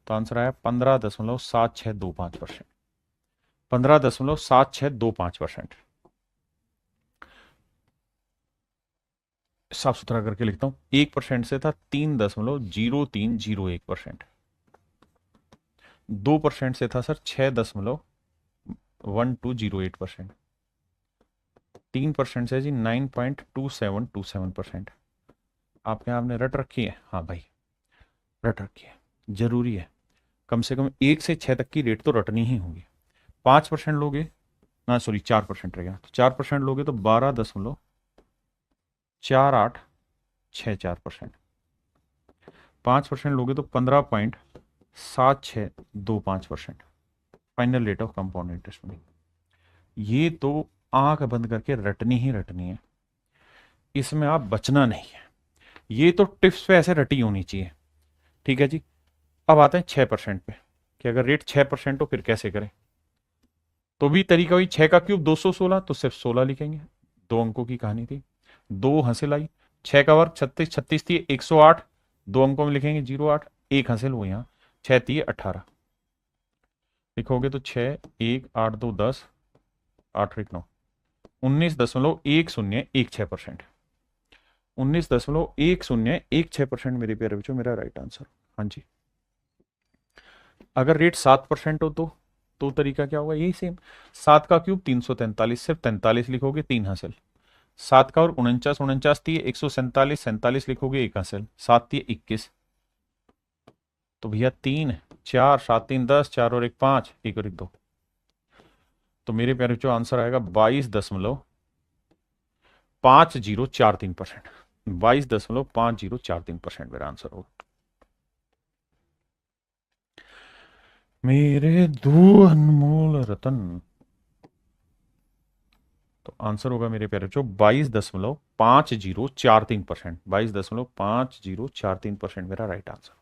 तो आंसर आया 15.7625%। 15.7625%। साफ सुथरा करके लिखता हूं, 1% से था 3.0301%, 2% से था सर 1208%। 3% से जी 9.2727%। आपके आपने रट रखी है? हाँ भाई, रट रखी है, जरूरी है। कम से कम 1 से 6 तक की रेट तो रटनी ही होगी। 5% लोगे ना, सॉरी 4% रहेगा, तो 4% लोगे तो 12.4864%। 5% लोगे तो 15.7625%। Final rate of compound interest में। ये तो आंख बंद करके रटनी ही रटनी है, इसमें आप बचना नहीं है। ये तो टिप्स पे ऐसे रटी होनी चाहिए। ठीक है जी। अब आते हैं 6% पे, कि अगर रेट 6% हो फिर कैसे करें। तो भी तरीका वही, 6 का क्यूब 216, तो सिर्फ 16 लिखेंगे। 2 अंकों की कहानी थी। 2 हासिल आई। 6 का वर्ग 36, 36 थी 108, 2 अंकों में लिखेंगे 08। 1 हासिल वो यहाँ, 6 थी 18 लिखोगे तो 6, 1, 8, 2, 10, 8, 1, 9, 19.1016%। 19.1016% मेरे प्यारे बच्चों मेरा राइट आंसर। हाँ जी। अगर रेट 7% हो तो तरीका क्या होगा, यही सेम। 7 का क्यूब 343, सिर्फ 43 लिखोगे, 3 हासिल। 7 का और 49, 49 थी 147, 47 लिखोगे, 1 हासिल। 7 थी 21, तो भैया 3, 4, 7, 3, 10, 4 और 1, 5, 1 और 1, 2। तो मेरे प्यारे बच्चों आंसर आएगा 22.5043%। 22.5043% मेरा आंसर होगा। मेरे दो अनमोल रतन। तो आंसर होगा मेरे प्यारे बच्चों 22.5043%। 22.5043% मेरा राइट आंसर।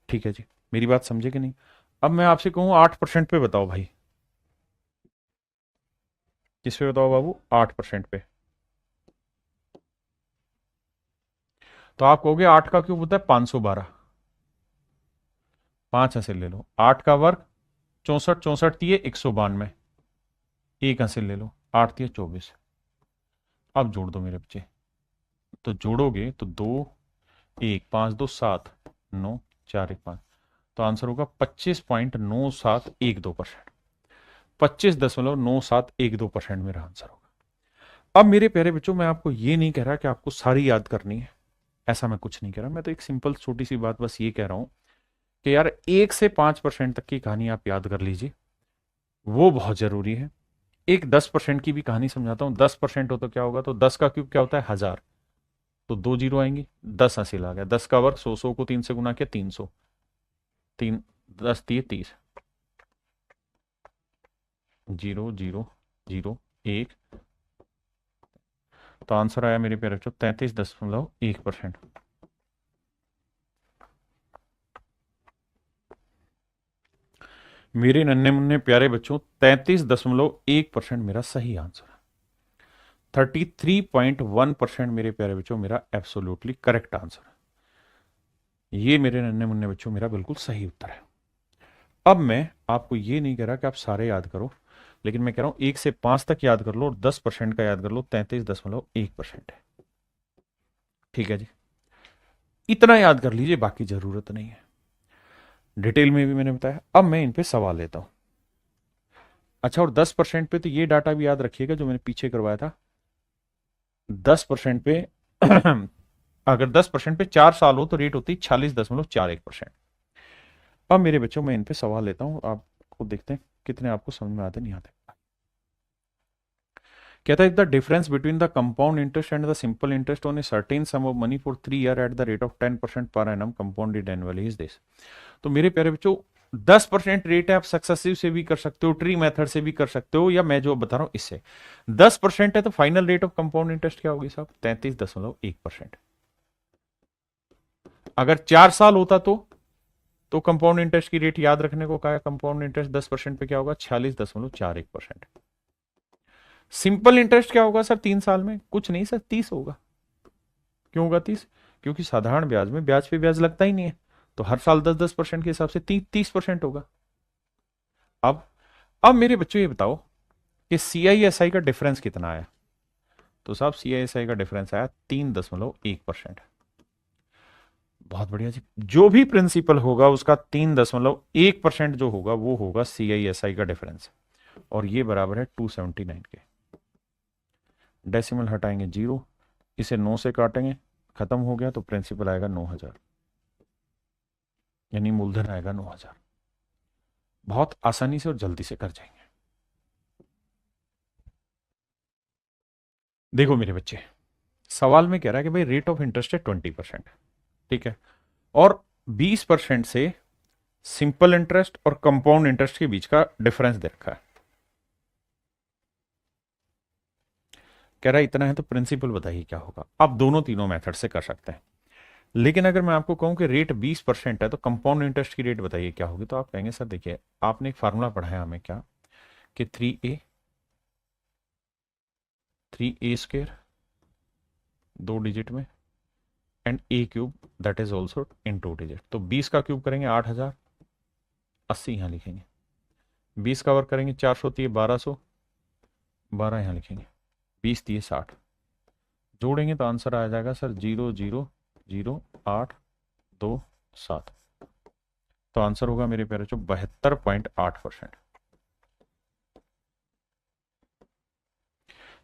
ठीक है जी। मेरी बात समझे कि नहीं? अब मैं आपसे कहूं 8% पे बताओ भाई। किस पे बताओ बाबू? 8% पे। तो आप कहोगे 8 का क्यूब होता है 512। 5 हासिल ले लो। 8 का वर्ग 64, 64 थी 192, 1 हासिल ले लो। 8 थी 24। अब जोड़ दो मेरे बच्चे। तो जोड़ोगे तो 2, 1, 5, 2, 7, 9, 4, 1, 5। तो आंसर होगा 25.9712%। 25.9712% मेरा आंसर होगा। अब मेरे प्यारे बच्चों, मैं आपको ये नहीं कह रहा कि आपको सारी याद करनी है, ऐसा मैं कुछ नहीं कह रहा। मैं तो एक सिंपल छोटी सी बात बस ये कह रहा हूं कि यार 1 से 5% तक की कहानी आप याद कर लीजिए, वो बहुत जरूरी है। एक 10% की भी कहानी समझाता हूँ। 10% हो तो क्या होगा, तो 10 का क्यूब क्या होता है 1000, तो 2 जीरो आएंगी। 10 हासिल आ गया। 10 का वर्ग 100, 100 को 3 से गुना किया 300, 3, 10 × 30, 0, 0, 0, 1। तो आंसर आया मेरे प्यारे बच्चों 33.1%। मेरे नन्हे मुन्ने प्यारे बच्चों 33.1% मेरा सही आंसर है। 33.1% मेरे प्यारे बच्चों मेरा एब्सोल्युटली करेक्ट आंसर है। ये मेरे नन्हे मुन्ने बच्चों मेरा बिल्कुल सही उत्तर है। अब मैं आपको ये नहीं कह रहा कि आप सारे याद करो, लेकिन मैं कह रहा हूं 1 से 5 तक याद कर लो और 10% का याद कर लो। 33.1% है। ठीक है जी। इतना याद कर लीजिए, बाकी जरूरत नहीं है। डिटेल में भी मैंने बताया। अब मैं इन पे सवाल लेता हूं। अच्छा, और 10% पे तो ये डाटा भी याद रखिएगा जो मैंने पीछे करवाया था। 10% पे अगर 10% पे 4 साल हो तो रेट होती है 46.41%। अब मेरे बच्चों मैं इन पे सवाल लेता हूं, आपको देखते हैं कितने आपको समझ में आते नहीं आते। कहता है the difference between the compound interest and the simple interest on a certain some of money for 3 year at the rate of 10% per annum compounded annually is this. तो मेरे प्यारे बच्चों 10% रेट है, आप सक्सेसिव से भी कर सकते हो, ट्री मेथड से भी कर सकते हो, या मैं जो बता रहा हूं इससे। 10% है तो final rate of compound interest क्या होगी साहब? 33.1%। अगर 4 साल होता तो कंपाउंड इंटरेस्ट की रेट याद रखने को कहा है। कंपाउंड इंटरेस्ट 10% पे क्या होगा? 46.41%। सिंपल इंटरेस्ट क्या होगा सर 3 साल में? कुछ नहीं सर, 30 होगा। क्यों होगा 30? क्योंकि साधारण ब्याज में ब्याज पे ब्याज लगता ही नहीं है, तो हर साल 10-10% के हिसाब से 30% होगा। अब अब मेरे बच्चों ये बताओ कि CISI का डिफरेंस कितना आया? तो साहब CISI का डिफरेंस आया 3.1%। बहुत बढ़िया जी। जो भी प्रिंसिपल होगा उसका 3.1% जो होगा वो होगा CISI का डिफरेंस। और ये बराबर है 279 के। डेसिमल हटाएंगे 0, इसे 9 से काटेंगे, खत्म हो गया, तो प्रिंसिपल आएगा 9000, यानी मूलधन आएगा 9000। बहुत आसानी से और जल्दी से कर जाएंगे। देखो मेरे बच्चे, सवाल में कह रहा है कि भाई रेट ऑफ इंटरेस्ट है 20%, ठीक है, और 20% से सिंपल इंटरेस्ट और कंपाउंड इंटरेस्ट के बीच का डिफरेंस दे रखा है। कह रहा है इतना है, तो प्रिंसिपल बताइए क्या होगा। आप दोनों तीनों मेथड से कर सकते हैं, लेकिन अगर मैं आपको कहूं कि रेट 20% है, तो कंपाउंड इंटरेस्ट की रेट बताइए क्या होगी, तो आप कहेंगे सर देखिए, आपने एक फार्मूला पढ़ाया हमें क्या, कि 3a स्क्वेयर 2 डिजिट में and a cube that is also in 2 digit. तो 20 का क्यूब करेंगे 8000, 80 यहां लिखेंगे, 20 का वर्क करेंगे 400 तो ये 1200, 12 यहां लिखेंगे, 20 दिए 60, जोड़ेंगे तो आंसर आ जाएगा सर 0000827। तो आंसर होगा मेरे प्यारे जो 72.8%,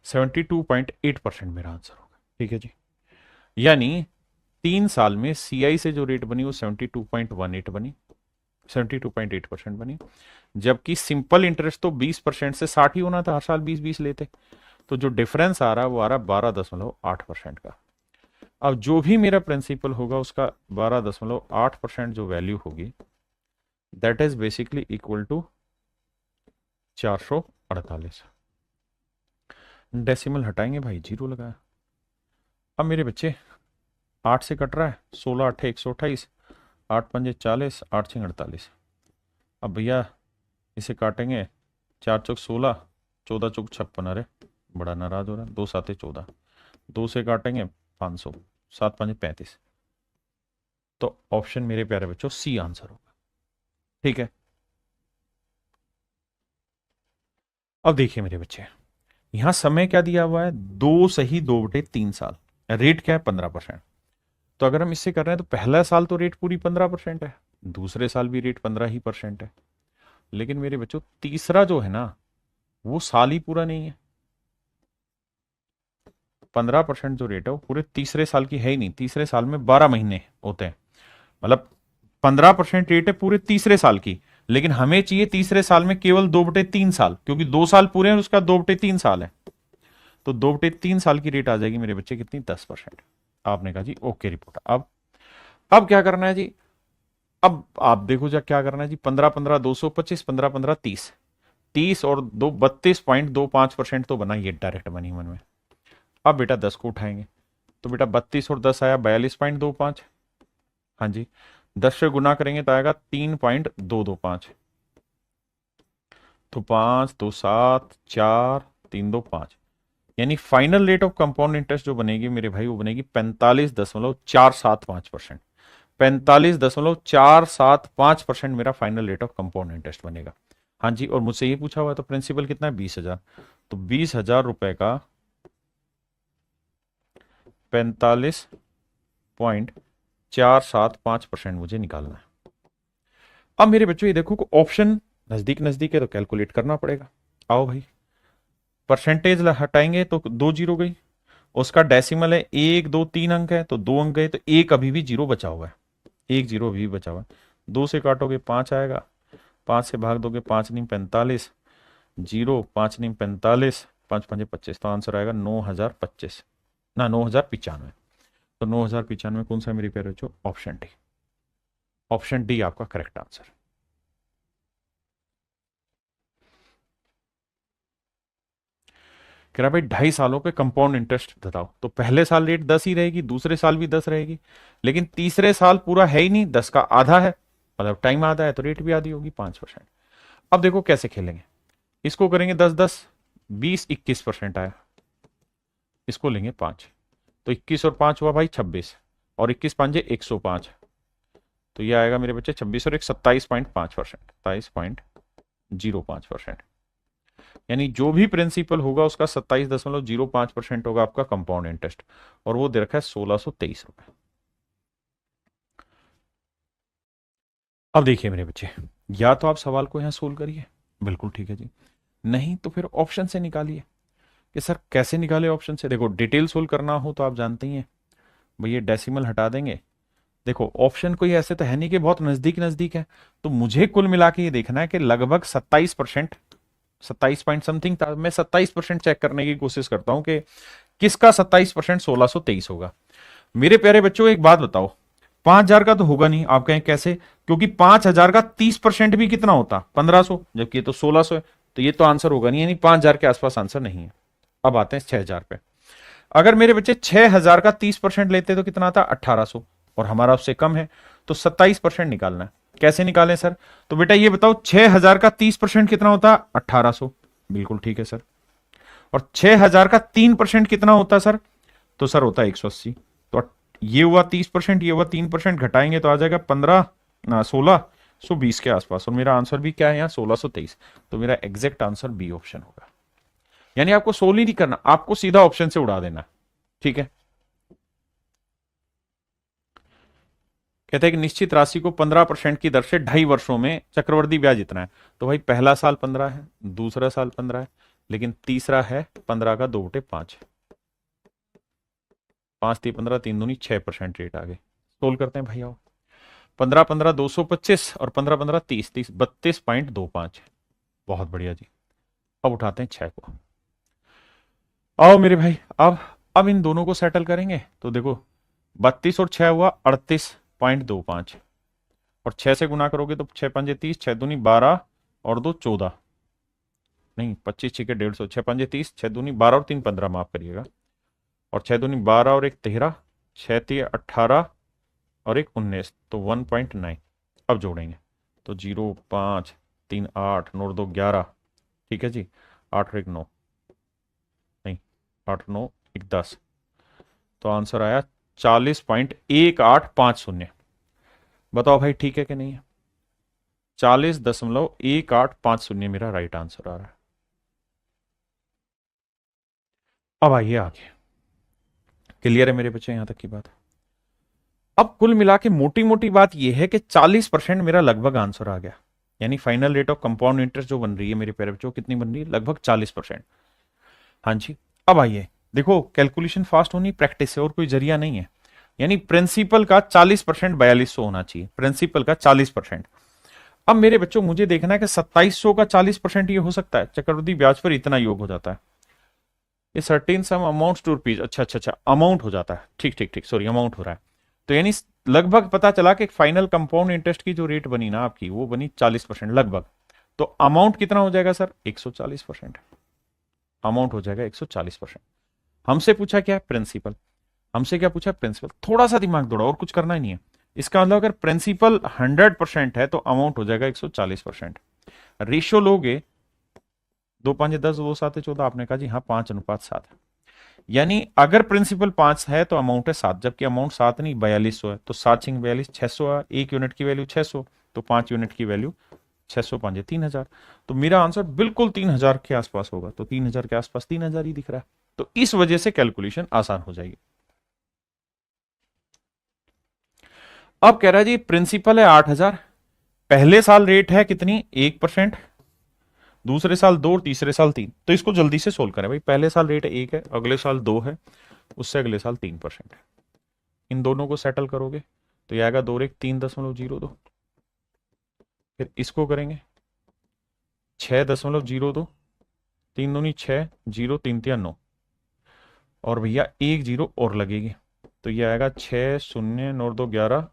72.8% मेरा आंसर होगा, ठीक है जी। यानी 3 साल में सीआई से जो रेट बनी वो 72.18 बनी, 72.8% बनी, जबकि सिंपल इंटरेस्ट तो 20% से 60 ही होना था, हर साल 20-20 लेते, तो जो डिफरेंस आ रहा है वो आ रहा 12.8% का। अब जो भी मेरा प्रिंसिपल होगा उसका 12.8% जो वैल्यू होगी, that is basically equal to 448। Decimal हटाएंगे भाई, 0 लगाया। अब मेरे बच्चे 8 से कट रहा है, 16 8 128, 8 पंजे 40, 8 6 48। अब भैया इसे काटेंगे, 4 चौक 16, 14 चौक 56, अरे बड़ा नाराज हो रहा है, 2 7 14, 2 से काटेंगे 500, 7 5 35। तो ऑप्शन मेरे प्यारे बच्चों सी आंसर होगा, ठीक है। अब देखिए मेरे बच्चे, यहां समय क्या दिया हुआ है, 2 सही 2/3 साल, रेट क्या है 15%। तो अगर हम इससे कर रहे हैं तो पहला साल तो रेट पूरी 15% है, दूसरे साल भी रेट 15% है, लेकिन मेरे बच्चों तीसरा जो है ना, वो साल ही पूरा नहीं है। 15% जो रेट है वो पूरे तीसरे साल की है ही नहीं, तीसरे साल में 12 महीने होते हैं, मतलब 15% रेट है पूरे तीसरे साल की, लेकिन हमें चाहिए तीसरे साल में केवल 2/3 साल, क्योंकि 2 साल पूरे हैं, उसका 2/3 साल है, तो 2/3 साल की रेट आ जाएगी मेरे बच्चे कितनी, 10%। आपने कहा जी ओके रिपोर्ट। अब क्या करना है जी, अब आप देखो जा क्या करना है जी, 15 15 225, 15 15 30, 30 और 2 32.25% तो बना, ये डायरेक्ट बनी मन में। अब बेटा 10 को उठाएंगे, तो बेटा 32 और 10 आया 42.25, हाँ जी, 10 से गुना करेंगे तो आएगा 3.225, तो 5 2 7 4 3 2 5, यानी final rate of compound interest जो बनेगी मेरे भाई, वो बनेगी 45.475%। 45.475% मेरा final rate of compound interest बनेगा। हाँ जी, और मुझसे ये पूछा हुआ है तो प्रिंसिपल कितना है, 20,000, तो 20,000 रुपए का 45.475% मुझे निकालना है। अब मेरे बच्चों ये देखो को ऑप्शन नजदीक नजदीक है तो कैलकुलेट करना पड़ेगा। आओ भाई, परसेंटेज हटाएंगे तो 2 जीरो गई, उसका डेसिमल है 1 2 3 अंक है, तो 2 अंक गए, तो एक अभी भी जीरो बचा हुआ है, एक जीरो अभी भी बचा हुआ है। 2 से काटोगे 5 आएगा, 5 से भाग दोगे 5 नहीं 45, जीरो 5 नहीं 45, 5 5 25, तो आंसर आएगा 9,025, ना 9,095। तो 9,095 कौन सा मेरी प्यारे बच्चों, ऑप्शन डी, ऑप्शन डी आपका करेक्ट आंसर। कह रहा भाई 2.5 सालों पे कंपाउंड इंटरेस्ट बताओ, तो पहले साल रेट 10 ही रहेगी, दूसरे साल भी 10 रहेगी, लेकिन तीसरे साल पूरा है ही नहीं, 10 का आधा है, मतलब टाइम आधा है, तो रेट भी आधी होगी 5%। अब देखो कैसे खेलेंगे, इसको करेंगे 10 10 20 21% आया, इसको लेंगे 5, तो 21 और 5 हुआ भाई 26, और 21 5 105, तो ये आएगा मेरे बच्चे 26 और 1 27.5%, 27.05%, यानी जो भी प्रिंसिपल होगा उसका 27.05% होगा आपका कंपाउंड इंटरेस्ट, और वो दे रखा है 1,623 रुपए। अब देखिए मेरे बच्चे, या तो आप सवाल को यहां सोल्व करिए, बिल्कुल ठीक है जी, नहीं तो फिर ऑप्शन से निकालिए। कि सर कैसे निकाले ऑप्शन से? देखो डिटेल सोल्व करना हो तो आप जानते ही हैं भैया, डेसिमल हटा देंगे। देखो ऑप्शन कोई ऐसे तो है नहीं कि बहुत नजदीक नजदीक है, तो मुझे कुल मिला के ये देखना है कि लगभग 27%, 27 पॉइंट समथिंग था। मैं 27% चेक करने की कोशिश करता हूं कि किसका 27% 1623 होगा। मेरे प्यारे बच्चों एक बात बताओ, 5,000 का तो होगा नहीं। आप कहें कैसे? क्योंकि 5,000 का 30% भी कितना होता? 1,500, जबकि ये तो 1,600 है, तो ये तो आंसर होगा नहीं, यानी 5,000 के आसपास आंसर नहीं है। अब आते हैं 6,000 पे। अगर मेरे बच्चे 6,000 का 30% लेते तो कितना आता? 1,800, और हमारा उससे कम है, तो 27% निकालना है। कैसे निकालें सर? तो बेटा ये बताओ 6,000 का 30% कितना होता? 1,800। बिल्कुल ठीक है सर। और 6,000 का 3% कितना होता सर? तो सर होता है 180। तो ये हुआ 30%, ये हुआ 3%, घटाएंगे तो आ जाएगा 15 ना 1620 के आसपास। और मेरा आंसर भी क्या है यहाँ? 1623। तो मेरा एग्जैक्ट आंसर बी ऑप्शन होगा। यानी आपको सोल्व ही नहीं करना, आपको सीधा ऑप्शन से उड़ा देना। ठीक है। कहते हैं कि निश्चित राशि को 15% की दर से 2.5 वर्षों में चक्रवृद्धि ब्याज इतना है। तो भाई पहला साल 15 है, दूसरा साल 15 है, लेकिन तीसरा है 15 का 2/5। 5×3 = 15, 3×2 = 6% रेट आ गए। सोल्व करते हैं भाई आओ। 15×15 = 225 और 15×15 = 30, 30 32.25। बहुत बढ़िया जी। अब उठाते हैं 6 को। आओ मेरे भाई, अब इन दोनों को सेटल करेंगे। तो देखो 32 और 6 हुआ 38.25, और 6 से गुना करोगे तो 6×5 = 30, 6×2 = 12 और 2 14, नहीं 25 6 150, 6×5 = 30, 6×2 = 12 और 3 15, माफ करिएगा, और 6×2 = 12 और 1 13, 6×3 = 18 और 1 19, तो 1.9। अब जोड़ेंगे तो 0 5 3 8 9 2 11, ठीक है जी, 8 और 1 9, नहीं 8 9 1 10, तो आंसर आया 40.1850। बताओ भाई ठीक है कि नहीं है? 40.1850 मेरा राइट आंसर आ रहा है। अब आइए आगे। क्लियर है मेरे बच्चे यहां तक की बात? अब कुल मिला के मोटी मोटी बात यह है कि 40% मेरा लगभग आंसर आ गया। यानी final rate of compound interest जो बन रही है मेरे प्यारे बच्चों, कितनी बन रही है? लगभग 40%। हाँ जी। अब आइए देखो, कैलकुलेशन फास्ट होनी प्रैक्टिस से, और कोई जरिया नहीं है। यानी प्रिंसिपल का 40% 4200 होना चाहिए, प्रिंसिपल का 40%। अब मेरे बच्चों मुझे देखना है कि 2700 का 40% ये हो सकता है? चक्रवृद्धि ब्याज पर इतना योग हो जाता है, ये certain sum amount to rupees, अच्छा अच्छा अच्छा, अमाउंट हो जाता है, ठीक ठीक ठीक, सॉरी अमाउंट हो रहा है। तो यानी लगभग पता चला कि फाइनल कंपाउंड इंटरेस्ट की जो रेट बनी ना आपकी, वो बनी 40% लगभग। तो अमाउंट कितना हो जाएगा सर? 140%। अमाउंट हो जाएगा 140%। हमसे पूछा क्या? प्रिंसिपल। हमसे क्या पूछा? प्रिंसिपल। थोड़ा सा दिमाग दौड़ा, और कुछ करना ही नहीं है। इसका मतलब अगर प्रिंसिपल 100% है तो अमाउंट हो जाएगा 140%। रेशियो लोगे 2×5 = 10, 2×7 = 14, आपने कहा जी हाँ 5:7 है। यानी अगर प्रिंसिपल 5 है तो अमाउंट है 7, जबकि अमाउंट 7 नहीं 4200 है, तो 7×6 = 42, 600 है, 1 यूनिट की वैल्यू 600, तो 5 यूनिट की वैल्यू 600, 5 3,000। तो मेरा आंसर बिल्कुल 3,000 के आसपास होगा। तो 3,000 के आसपास 3,000 ही दिख रहा है, तो इस वजह से कैलकुलेशन आसान हो जाएगी। अब कह रहा है जी प्रिंसिपल है 8,000, पहले साल रेट है कितनी? 1%, दूसरे साल 2 और तीसरे साल 3। तो इसको जल्दी से सोल्व करें भाई। पहले साल रेट 1 है, अगले साल 2 है, उससे अगले साल 3% है। इन दोनों को सेटल करोगे तो ये आएगा 2 और 1 3.02। फिर इसको करेंगे 6.02, 3×2 = 6, 0 3 3 9, और भैया 1 0 और लगेगी, तो ये आएगा 6 0 9 2 11,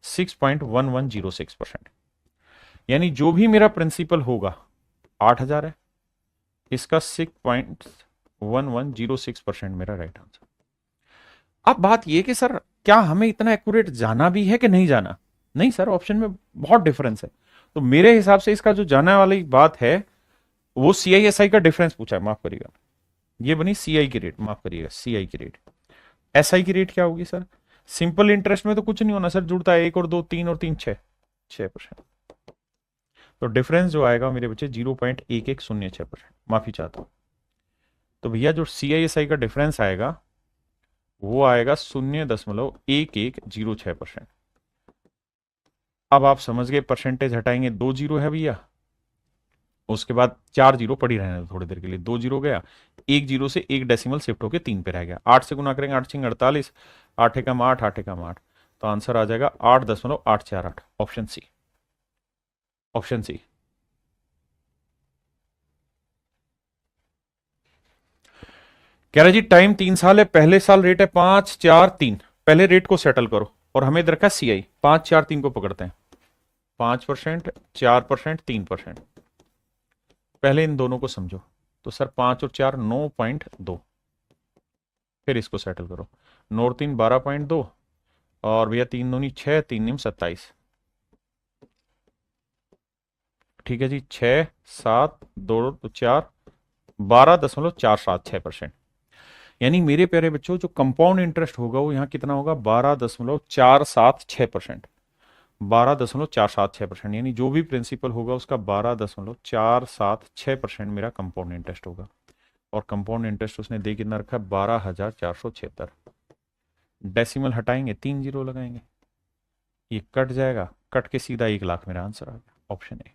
6.1106%। यानी जो भी मेरा प्रिंसिपल होगा 8,000 है, इसका 6.1106% मेरा राइट आंसर। अब बात यह कि सर क्या हमें इतना एक्यूरेट जाना भी है कि नहीं जाना? नहीं सर, ऑप्शन में बहुत डिफरेंस है। तो मेरे हिसाब से इसका जो जाने वाली बात है वो CISI का डिफरेंस पूछा है, माफ करिएगा, ये बनी CI की रेट, माफ करिएगा CI की रेट। SI की रेट क्या होगी सर? सिंपल इंटरेस्ट में तो कुछ नहीं होना सर, जुड़ता है 1 और 2 3 और 3 6%। तो डिफरेंस जो आएगा मेरे बच्चे 0.1106%, माफी चाहता हूं। तो भैया जो CISI का डिफरेंस आएगा वो आएगा 0.1106%। अब आप समझ गए, परसेंटेज हटाएंगे 2 0 है भैया, उसके बाद 4 जीरो पड़ी रहने दो थोड़ी देर के लिए, 2 जीरो गया, 1 जीरो से 1 डेसिमल शिफ्ट होकर 3 पे रह गया, 8 से गुना करेंगे, 8 6 48, 8 एकम 8, 8 एकम 8, तो आंसर आ जाएगा 8.848, ऑप्शन सी, ऑप्शन सी। कह रहा जी टाइम 3 साल है, पहले साल रेट है 5 4 3, पहले रेट को सेटल करो और हमें इधर का CI 5 4 3 को पकड़ते हैं, 5%, 4%, 3%। पहले इन दोनों को समझो, तो सर 5 और 4 9.2, फिर इसको सेटल करो, 9 और 3 12.2, और भैया 3 दूनी 6, 3 निम 27, ठीक है जी, 6 7 2 4, 12.476%। यानी मेरे प्यारे बच्चों जो कंपाउंड इंटरेस्ट होगा वो यहाँ कितना होगा, 12.476%, 12.476%, यानी जो भी प्रिंसिपल होगा उसका 12.476% मेरा कंपाउंड इंटरेस्ट होगा। और कंपाउंड इंटरेस्ट उसने दे कितना रखा है, 12,476। डेसिमल हटाएंगे, 3 जीरो लगाएंगे, ये कट जाएगा, कट के सीधा 1 लाख मेरा आंसर आ गया, ऑप्शन ए।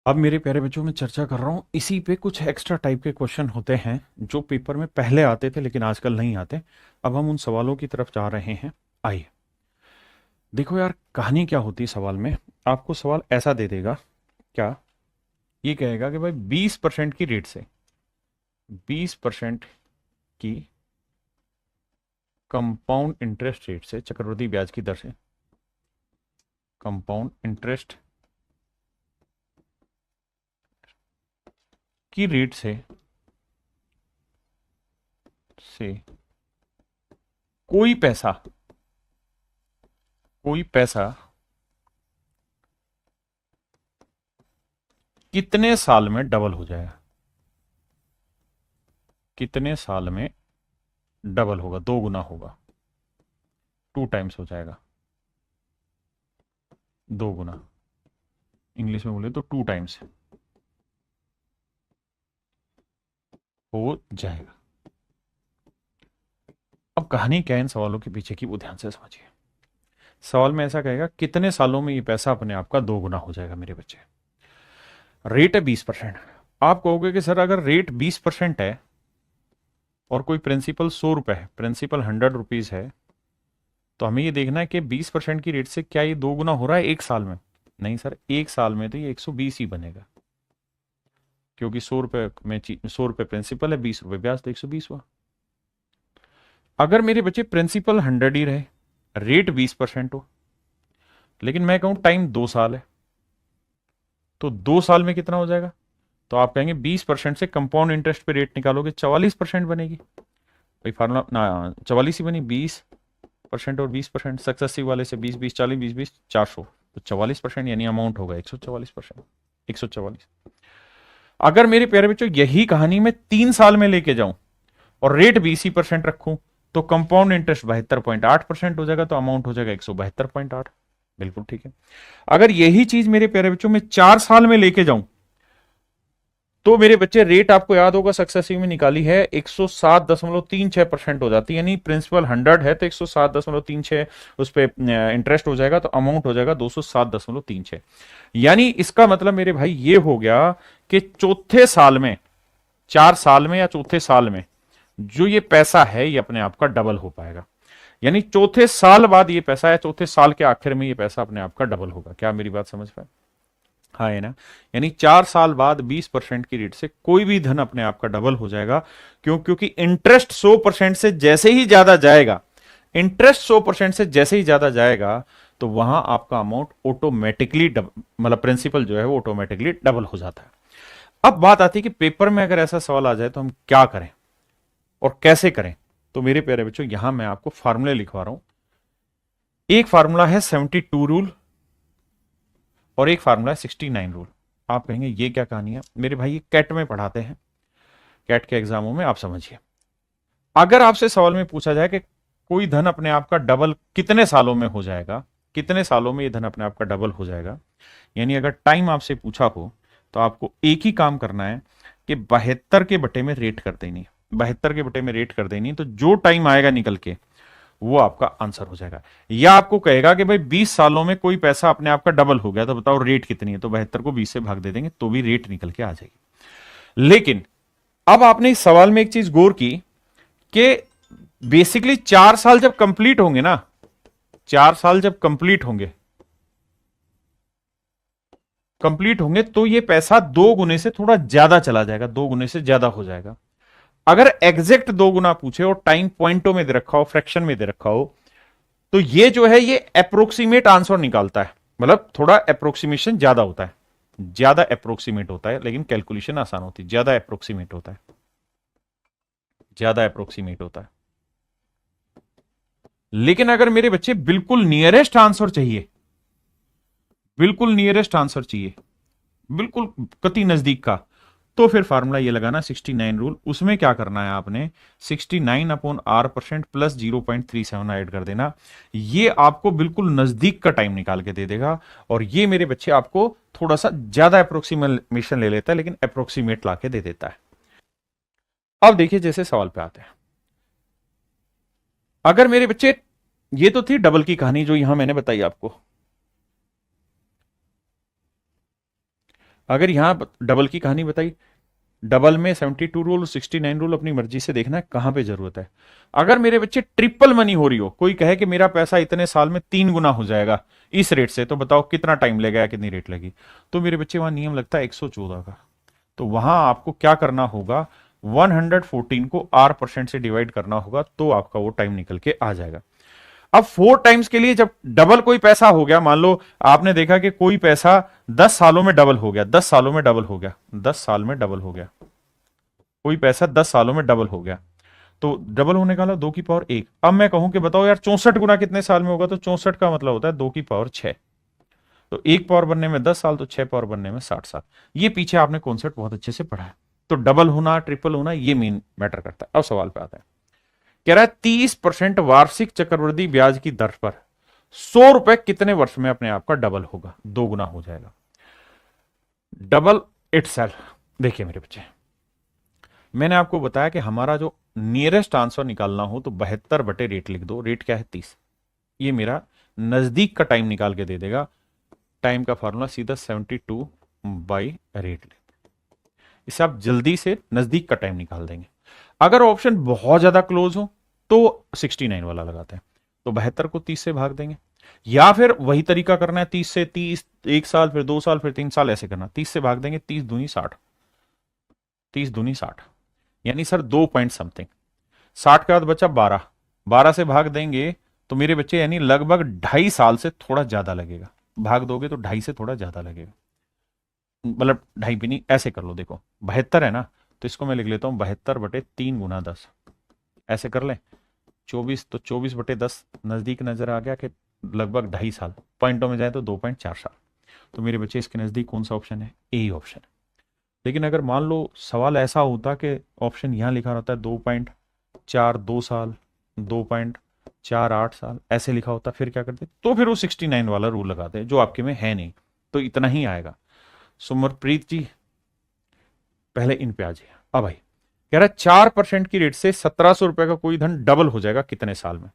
अब मेरे प्यारे बच्चों में चर्चा कर रहा हूं इसी पे, कुछ एक्स्ट्रा टाइप के क्वेश्चन होते हैं जो पेपर में पहले आते थे लेकिन आजकल नहीं आते। अब हम उन सवालों की तरफ जा रहे हैं। आइए देखो यार, कहानी क्या होती है सवाल में। आपको सवाल ऐसा दे देगा, क्या ये कहेगा कि भाई 20% की रेट से, 20% की कंपाउंड इंटरेस्ट रेट से, चक्रवृद्धि ब्याज की दर से, कंपाउंड इंटरेस्ट की रेट से कोई पैसा कितने साल में डबल हो जाएगा, कितने साल में डबल होगा, 2 गुना होगा, 2 टाइम्स हो जाएगा, 2 गुना, इंग्लिश में बोले तो 2 टाइम्स हो जाएगा। अब कहानी क्या है इन सवालों के पीछे की, वो ध्यान से समझिए। सवाल में ऐसा कहेगा कितने सालों में ये पैसा अपने आप का 2 गुना हो जाएगा मेरे बच्चे। रेट है 20%। आप कहोगे कि सर अगर रेट 20% है और कोई प्रिंसिपल 100 रुपए है, प्रिंसिपल 100 रुपीज है, तो हमें ये देखना है कि 20% की रेट से क्या ये 2 गुना हो रहा है 1 साल में। नहीं सर, 1 साल में तो ये 120 ही बनेगा, क्योंकि 100 रुपए में 100 रुपए प्रिंसिपल है, 20 रुपए ब्याज, तो 120 हुआ। अगर मेरे बच्चे प्रिंसिपल 100 ही रहे, रेट 20% हो, लेकिन मैं कहूं टाइम 2 साल है, तो 2 साल में कितना हो जाएगा, तो आप कहेंगे 20% से कंपाउंड इंटरेस्ट पे रेट निकालोगे 44% बनेगी। भाई फार्मूला ना 44 ही बनी, 20% और 20%, सक्सेसिव वाले से 20 20 40 20 20 400, तो 44%, यानी अमाउंट होगा 144%, 144। अगर मेरे प्यारे बच्चों यही कहानी में 3 साल में लेके जाऊं और रेट 20% रखूं, तो कंपाउंड इंटरेस्ट 72.8% हो जाएगा, तो अमाउंट हो जाएगा 172.8। बिल्कुल ठीक है। अगर यही चीज मेरे प्यारे बच्चों में 4 साल में लेके जाऊं, तो मेरे बच्चे रेट आपको याद होगा सक्सेसिव में निकाली है 107.36% हो जाती है, यानी प्रिंसिपल 100 है तो 107.36 उस पर इंटरेस्ट हो जाएगा, तो अमाउंट हो जाएगा 207.36। यानी इसका मतलब मेरे भाई ये हो गया कि चौथे साल में, 4 साल में या चौथे साल में जो ये पैसा है ये अपने आप का डबल हो पाएगा। यानी चौथे साल बाद ये पैसा है, चौथे साल के आखिर में ये पैसा अपने आप का डबल होगा। क्या मेरी बात समझ पाए? हाँ है ना। यानी 4 साल बाद 20% की रेट से कोई भी धन अपने आप का डबल हो जाएगा। क्यों? क्योंकि इंटरेस्ट 100% से जैसे ही ज्यादा जाएगा, इंटरेस्ट 100% से जैसे ही ज्यादा जाएगा, तो वहां आपका अमाउंट ऑटोमेटिकली मतलब प्रिंसिपल जो है वो ऑटोमेटिकली डबल हो जाता है। अब बात आती है कि पेपर में अगर ऐसा सवाल आ जाए तो हम क्या करें और कैसे करें। तो मेरे प्यारे बच्चों यहां मैं आपको फार्मूले लिखवा रहा हूं। एक फार्मूला है 72 रूल और एक फार्मूला है 69 रूल। आप कहेंगे ये क्या कहानी है मेरे भाई, ये कैट में पढ़ाते हैं, कैट के एग्जामों में। आप समझिए, अगर आपसे सवाल में पूछा जाए कि कोई धन अपने आप का डबल कितने सालों में हो जाएगा, कितने सालों में ये धन अपने आप का डबल हो जाएगा, यानी अगर टाइम आपसे पूछा हो, तो आपको एक ही काम करना है कि 72 के बटे में रेट कर देनी, 72 के बटे में रेट कर देनी। तो जो टाइम आएगा निकल के वो आपका आंसर हो जाएगा। या आपको कहेगा कि भाई 20 सालों में कोई पैसा अपने आप का डबल हो गया, तो बताओ रेट कितनी है, तो 72 को 20 से भाग दे देंगे तो भी रेट निकल के आ जाएगी। लेकिन अब आपने इस सवाल में एक चीज गौर की कि बेसिकली 4 साल जब कंप्लीट होंगे ना, 4 साल जब कंप्लीट होंगे तो ये पैसा 2 गुने से थोड़ा ज्यादा चला जाएगा, 2 गुने से ज्यादा हो जाएगा। अगर एग्जैक्ट 2 गुना पूछे और टाइम पॉइंटों में दे रखा हो, फ्रैक्शन में दे रखा हो, तो ये जो है ये अप्रोक्सीमेट आंसर निकालता है, मतलब थोड़ा अप्रोक्सीमेशन ज्यादा होता है, ज्यादा अप्रोक्सीमेट होता है, लेकिन कैलकुलेशन आसान होती है, ज्यादा अप्रोक्सीमेट होता है, ज्यादा अप्रोक्सीमेट होता है। लेकिन अगर मेरे बच्चे बिल्कुल नियरेस्ट आंसर चाहिए, बिल्कुल नियरेस्ट आंसर चाहिए, बिल्कुल कति नजदीक का, तो फिर फार्मूला ये लगाना 69 रूल। उसमें क्या करना है आपने, 69/r% प्लस 0.37 ऐड कर देना। ये आपको बिल्कुल नजदीक का टाइम निकाल के दे देगा। और ये मेरे बच्चे आपको थोड़ा सा ज्यादा अप्रोक्सीमेशन ले लेता है, लेकिन अप्रोक्सीमेट लाके दे देता है। अब देखिए जैसे सवाल पे आते हैं, अगर मेरे बच्चे, ये तो थी डबल की कहानी जो यहां मैंने बताई आपको। अगर यहां डबल की कहानी बताई, डबल में 72 रूल 69 रूल अपनी मर्जी से देखना है कहां पे जरूरत है। अगर मेरे बच्चे ट्रिपल मनी हो रही हो, कोई कहे कि मेरा पैसा इतने साल में 3 गुना हो जाएगा इस रेट से, तो बताओ कितना टाइम लगेगा, कितनी रेट लगी। तो मेरे बच्चे वहां नियम लगता है 114 का। तो वहां आपको क्या करना होगा, 114 को R% से डिवाइड करना होगा, तो आपका वो टाइम निकल के आ जाएगा। अब 4 टाइम्स के लिए जब डबल कोई पैसा हो गया, मान लो आपने देखा कि कोई पैसा 10 सालों में डबल हो गया, 10 सालों में डबल हो गया, 10 साल में डबल हो गया, कोई पैसा 10 सालों में डबल हो गया, तो डबल होने का मतलब 2 की पावर 1। अब मैं कहूं कि बताओ यार 64 गुना कितने साल में होगा, तो 64 का मतलब होता है 2 की पावर 6। तो 1 पावर बनने में 10 साल, तो 6 पावर बनने में 60 साल। ये पीछे आपने कॉन्सेप्ट बहुत अच्छे से पढ़ा है। तो डबल होना, ट्रिपल होना, ये मेन मैटर करता है। अब सवाल पे आता है, कह रहा है 30% वार्षिक चक्रवृद्धि ब्याज की दर पर 100 रुपए कितने वर्ष में अपने आप का डबल होगा, 2 गुना हो जाएगा। Double itself. देखिए मेरे बच्चे, मैंने आपको बताया कि हमारा जो नियरेस्ट आंसर निकालना हो तो 72 रेट लिख दो। रेट क्या है, 30। ये मेरा नजदीक का टाइम निकाल के दे देगा। टाइम का फॉर्मूला सीधा 72/रेट ले, इससे आप जल्दी से नजदीक का टाइम निकाल देंगे। अगर ऑप्शन बहुत ज्यादा क्लोज हो तो 69 वाला लगाते हैं, तो 72 को 30 से भाग देंगे। या फिर वही तरीका करना है, 30 से 30, 1 साल, फिर 2 साल, फिर 3 साल, ऐसे करना। 30 से भाग देंगे, 30 दूनी 60, 30 दूनी 60, यानी सर 2 पॉइंट समथिंग। 60 के बाद बचा 12, 12 से भाग देंगे तो मेरे बच्चे यानी लगभग 2.5 साल से थोड़ा ज्यादा लगेगा। भाग दोगे तो 2.5 से थोड़ा ज्यादा लगेगा, मतलब 2.5 भी नहीं, ऐसे कर लो। देखो 72 है ना, तो इसको मैं लिख लेता हूं 72/3 × 10, ऐसे कर ले। 24, तो 24/10 नजदीक नजर आ गया कि लगभग 2.5 साल, पॉइंटों में जाए तो 2.4 साल। तो मेरे बच्चे इसके नजदीक कौन सा ऑप्शन है, ए ही ऑप्शन है। लेकिन अगर मान लो सवाल ऐसा होता कि ऑप्शन यहां लिखा रहता है 2.42 साल, 2.48 साल, ऐसे लिखा होता, फिर क्या करते, तो फिर वो 69 वाला रूल लगाते, जो आपके में है नहीं, तो इतना ही आएगा। सुमरप्रीत जी पहले इन पे आ जाइए। अब भाई कह रहा है 4% की रेट से 1700 रुपए का कोई धन डबल हो जाएगा कितने साल में।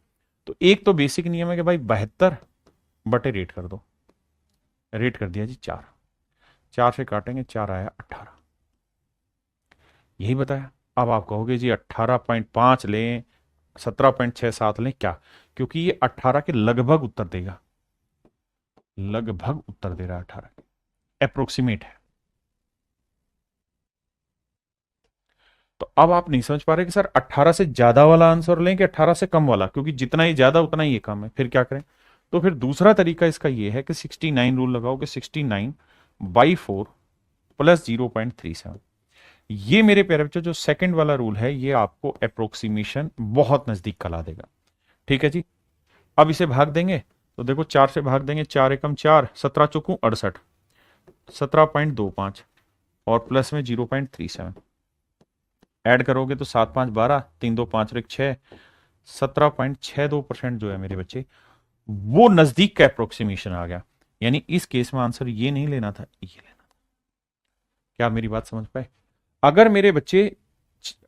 तो एक तो बेसिक नियम है कि भाई 72/रेट कर दो। रेट कर दिया जी 4, 4 से काटेंगे 4 आया 18, यही बताया। अब आप कहोगे जी 18.5 लें, 17.67 लें, क्या, क्योंकि ये 18 के लगभग उत्तर देगा, लगभग उत्तर दे रहा है 18 के, अप्रोक्सीमेट है। तो अब आप नहीं समझ पा रहे कि सर 18 से ज्यादा वाला आंसर लें कि 18 से कम वाला, क्योंकि जितना ही ज्यादा उतना ही ये कम है, फिर क्या करें। तो फिर दूसरा तरीका इसका ये है कि 69 रूल लगाओ कि 69/4 प्लस 0.37। ये मेरे प्यारे बच्चों जो सेकंड वाला रूल है, ये आपको अप्रोक्सीमेशन बहुत नजदीक का ला देगा। ठीक है जी। अब इसे भाग देंगे, तो देखो 4 से भाग देंगे, 4 एकम 4, 17 चौकू 68, 17.25 और प्लस में 0.37 ऐड करोगे तो 7 5 12, 3 2 5 1 6, 17.62% जो है मेरे बच्चे, वो नजदीक का अप्रोक्सीमेशन आ गया। यानी इस केस में आंसर ये नहीं लेना था, ये लेना था। क्या आप मेरी बात समझ पाए। अगर मेरे बच्चे,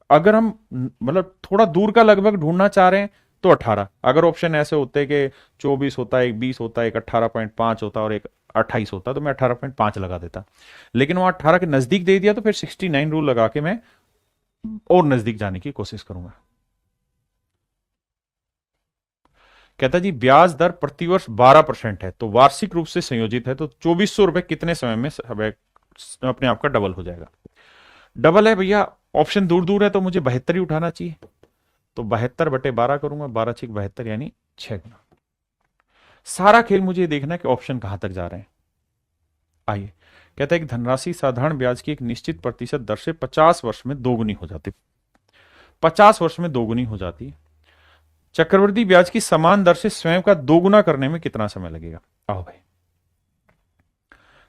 अगर हम मतलब थोड़ा दूर का लगभग ढूंढना चाह रहे हैं तो 18। अगर ऑप्शन ऐसे होते कि 24 होता, एक 20 होता, एक 18.5 होता और एक 28 होता, तो मैं 18.5 लगा देता। लेकिन वहां 18 के नजदीक दे दिया, तो फिर 69 रूल लगा के मैं और नजदीक जाने की कोशिश करूंगा। कहता जी ब्याज दर प्रतिवर्ष 12% है, तो वार्षिक रूप से संयोजित है, तो 2400 रुपए कितने समय में अपने आप का डबल हो जाएगा। डबल है भैया, ऑप्शन दूर दूर है, तो मुझे 72 ही उठाना चाहिए। तो 72/12 करूंगा, 12×6 = 72, यानी 6 गुना। सारा खेल मुझे देखना है कि ऑप्शन कहां तक जा रहे हैं। आइए, कहता है कि धनराशि साधारण ब्याज की एक निश्चित प्रतिशत दर से 50 वर्ष में दोगुनी हो जाती, 50 वर्ष में दोगुनी हो जाती है। चक्रवृद्धि ब्याज की समान दर से स्वयं का दोगुना करने में कितना समय लगेगा। आओ भाई,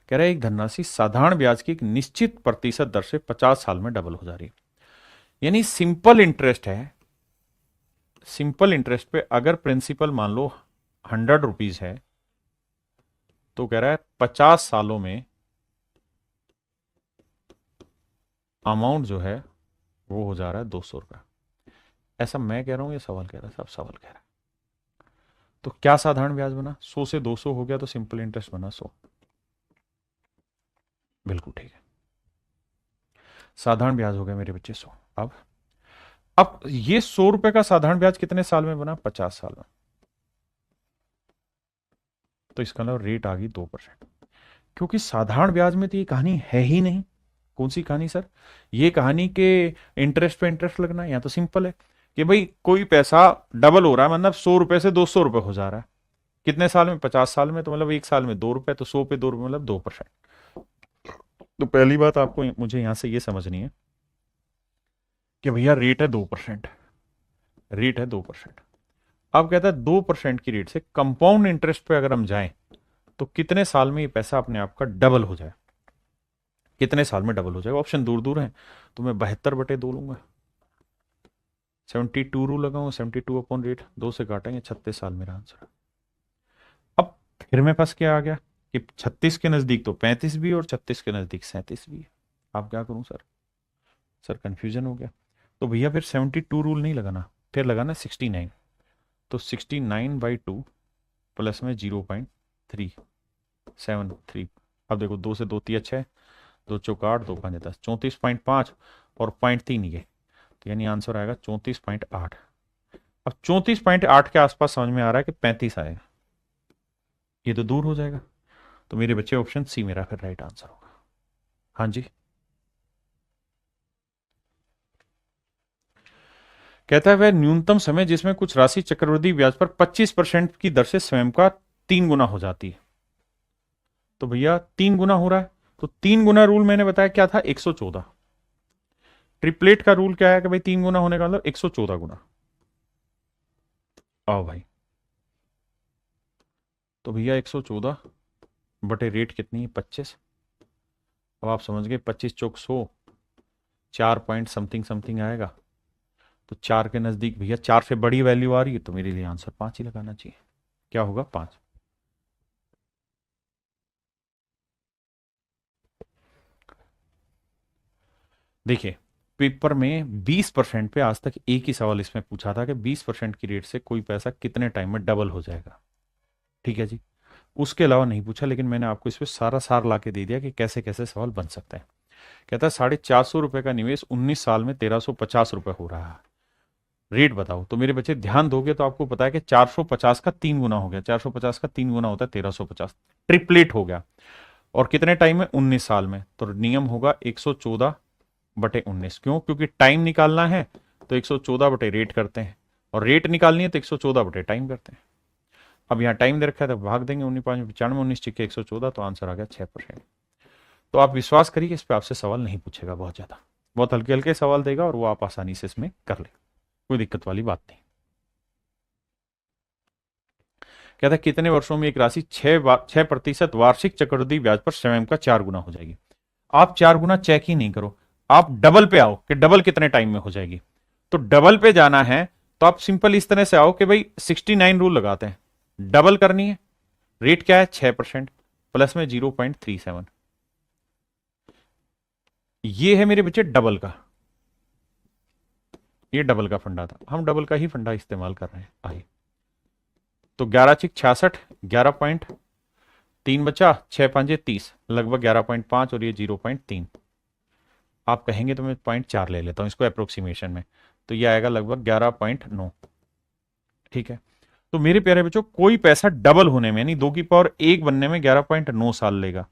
कह रहा है एक धनराशि साधारण ब्याज की एक निश्चित प्रतिशत दर से 50 साल में डबल हो जा रही है। यानी सिंपल इंटरेस्ट है, सिंपल इंटरेस्ट पे अगर प्रिंसिपल मान लो 100 रुपीज है, तो कह रहा है 50 सालों में अमाउंट जो है वो हो जा रहा है 200 रुपया। ऐसा मैं कह रहा हूं, ये सवाल कह रहा है, सब सवाल कह रहा है। तो क्या साधारण ब्याज बना, 100 से 200 हो गया, तो सिंपल इंटरेस्ट बना 100। बिल्कुल ठीक है, साधारण ब्याज हो गया मेरे बच्चे 100। अब ये 100 रुपए का साधारण ब्याज कितने साल में बना, 50 साल में। तो इसका मतलब रेट आ गई 2%। क्योंकि साधारण ब्याज में तो ये कहानी है ही नहीं। कौन सी कहानी सर, ये कहानी के इंटरेस्ट पे इंटरेस्ट लगना है। या तो सिंपल है कि भाई कोई पैसा डबल हो रहा है, मतलब 100 रुपए से 200 रुपए हो जा रहा है, कितने साल में, 50 साल में, तो मतलब एक साल में 2 रुपए, तो 100 पे 2 रुपए मतलब 2%। तो पहली बात आपको मुझे यहां से ये समझनी है कि भैया रेट है 2%, रेट है 2%। अब कहता है 2% की रेट से कंपाउंड इंटरेस्ट पे अगर हम जाएं, तो कितने साल में ये पैसा अपने आप का डबल हो जाए, कितने साल में डबल हो जाएगा। ऑप्शन दूर दूर है, तो मैं 72/2 लूंगा, 72 रूल लगाऊंगा, 72/रेट, 2 से काटेंगे, 36 साल मेरा आंसर। अब फिर मैं फंस के आ गया कि 36 के नजदीक तो 35 भी और 36 के नजदीक 37 भी है। आप क्या करूं सर, कंफ्यूजन हो गया। तो भैया फिर 72 रूल नहीं लगाना, फिर लगाना 69। तो 69/2 प्लस में 0.373। अब देखो, 2 से 2 3 6, 2 × 4 = 8, 2 × 5 = 10, 34.5 और 0.3 ये, तो यानी आंसर आएगा 34.8। अब 34.8 के आसपास समझ में आ रहा है कि 35 आएगा, ये तो दूर हो जाएगा। तो मेरे बच्चे ऑप्शन सी मेरा फिर राइट आंसर होगा। हाँ जी, कहता है वह न्यूनतम समय जिसमें कुछ राशि चक्रवृद्धि ब्याज पर 25% की दर से स्वयं का 3 गुना हो जाती है। तो भैया 3 गुना हो रहा है, तो 3 गुना रूल मैंने बताया क्या था, 114। ट्रिपलेट का रूल क्या है कि भाई 3 गुना होने का मतलब 114 गुना। आओ भाई, तो भैया 114/रेट कितनी है, 25। अब आप समझ गए, 25×4 = 4 पॉइंट समथिंग समथिंग आएगा। तो 4 के नजदीक भैया 4 से बड़ी वैल्यू आ रही है, तो मेरे लिए आंसर 5 ही लगाना चाहिए। क्या होगा, 5। देखिए, पेपर में 20% पे आज तक एक ही सवाल इसमें पूछा था कि 20% की रेट से कोई पैसा कितने टाइम में डबल हो जाएगा। ठीक है जी, उसके अलावा नहीं पूछा, लेकिन मैंने आपको इस पर सारा सार ला के दे दिया कि कैसे कैसे सवाल बन सकते हैं। कहता है 450 रुपए का निवेश 19 साल में 1350 रुपए हो रहा है, रेट बताओ। तो मेरे बच्चे ध्यान दोगे तो आपको पता है कि 450 का 3 गुना हो गया, 450 का 3 गुना होता है 1350, ट्रिपलेट हो गया। और कितने टाइम में, 19 साल में। तो नियम होगा 114/19। क्यों, क्योंकि टाइम निकालना है तो 114/रेट करते हैं, और रेट निकालनी है तो 114/टाइम करते हैं। अब यहाँ टाइम दे रखा है तो भाग देंगे, 19×5 = 95, 19×6 = 114, तो आंसर आ गया 6%। तो आप विश्वास करिए, इस पर आपसे सवाल नहीं पूछेगा, बहुत ज्यादा, बहुत हल्के हल्के सवाल देगा, और वो आप आसानी से इसमें कर ले, कोई दिक्कत वाली बात नहीं। कहता है कितने वर्षों में एक राशि 6% वार्षिक चक्रवृद्धि ब्याज पर स्वयं का 4 गुना हो जाएगी। आप 4 गुना चेक ही नहीं करो, आप डबल पे आओ कि डबल कितने टाइम में हो जाएगी। तो डबल पे जाना है तो आप सिंपल इस तरह से आओ कि भाई 69 रूल लगाते हैं, डबल करनी है। रेट क्या है, 6% प्लस में 0.37। ये है मेरे बच्चे डबल का। ये डबल का फंडा था, हम डबल का ही फंडा इस्तेमाल कर रहे हैं। आइए, तो 11 छिक 66, 11.3 बचा, 6 पंजे 30, लगभग 11.5 और ये 0.3। आप कहेंगे तो मैं 0.4 ले लेता हूं इसको अप्रोक्सीमेशन में, तो ये आएगा लगभग 11.9। ठीक है, तो मेरे प्यारे बच्चों कोई पैसा डबल होने में यानी 2 की पावर 1 बनने में 11.9 साल लेगा।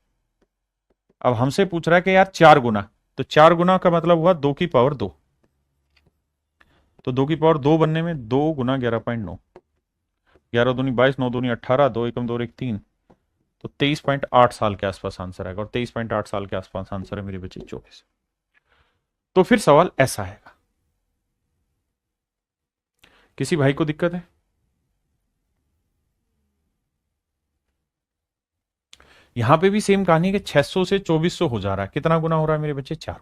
अब हमसे पूछ रहा है कि यार 4 गुना, तो 4 गुना का मतलब हुआ 2 की पावर 2, तो 2 की पावर 2 बनने में 2 गुना 11.9, 11 दूनी 22, 9 दूनी 18, 2 एकम 2 एक 3, तो 23.8 साल के आसपास आंसर आएगा। और 23.8 साल के आसपास आंसर है मेरे बच्चे 24। तो फिर सवाल ऐसा आएगा, किसी भाई को दिक्कत है? यहां पे भी सेम कहानी है कि 600 से 2400 हो जा रहा है, कितना गुना हो रहा है मेरे बच्चे? 4।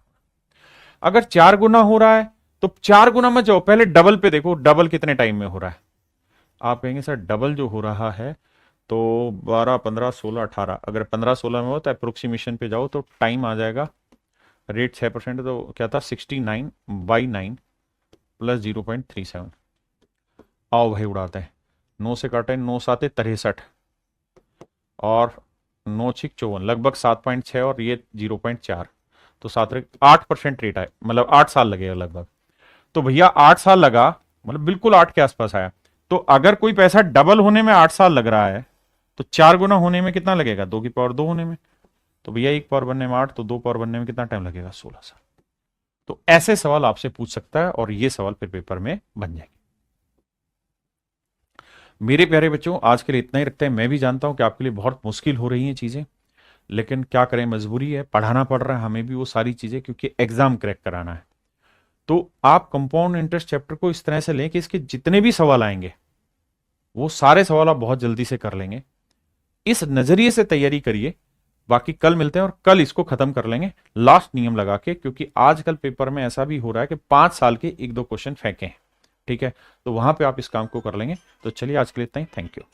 अगर 4 गुना हो रहा है तो 4 गुना मत जाओ, पहले डबल पे देखो, डबल कितने टाइम में हो रहा है। आप कहेंगे सर डबल जो हो रहा है तो 12, 15, 16, 18, अगर 15, 16 में हो तो अप्रोक्सीमेशन पे जाओ तो टाइम आ जाएगा, रेट 6%, तो क्या था 69/9 प्लस 0.37। आओ भाई उड़ाते हैं, 9 से काटे, 9 साते 63 और 9 छिक 54, लगभग 7.6 और ये 0.4, तो 8% रेट आए, मतलब 8 साल लगेगा लगभग। तो भैया 8 साल लगा, मतलब बिल्कुल 8 के आसपास आया। तो अगर कोई पैसा डबल होने में 8 साल लग रहा है तो 4 गुना होने में कितना लगेगा? 2 की पावर 2 होने में। तो भैया 1 पावर बनने में 8, तो 2 पावर बनने में कितना टाइम लगेगा? 16 साल। तो ऐसे सवाल आपसे पूछ सकता है और ये सवाल फिर पेपर में बन जाएंगे। मेरे प्यारे बच्चों आज के लिए इतना ही रखते हैं। मैं भी जानता हूं कि आपके लिए बहुत मुश्किल हो रही हैं चीजें, लेकिन क्या करें, मजबूरी है, पढ़ाना पड़ रहा है हमें भी वो सारी चीजें, क्योंकि एग्जाम क्रैक कराना है। तो आप कंपाउंड इंटरेस्ट चैप्टर को इस तरह से लें कि इसके जितने भी सवाल आएंगे वो सारे सवाल आप बहुत जल्दी से कर लेंगे। इस नजरिए से तैयारी करिए। बाकी कल मिलते हैं और कल इसको खत्म कर लेंगे लास्ट नियम लगा के, क्योंकि आजकल पेपर में ऐसा भी हो रहा है कि 5 साल के 1-2 क्वेश्चन फेंके हैं। ठीक है, तो वहां पे आप इस काम को कर लेंगे। तो चलिए आज के लिए इतना ही, थैंक यू।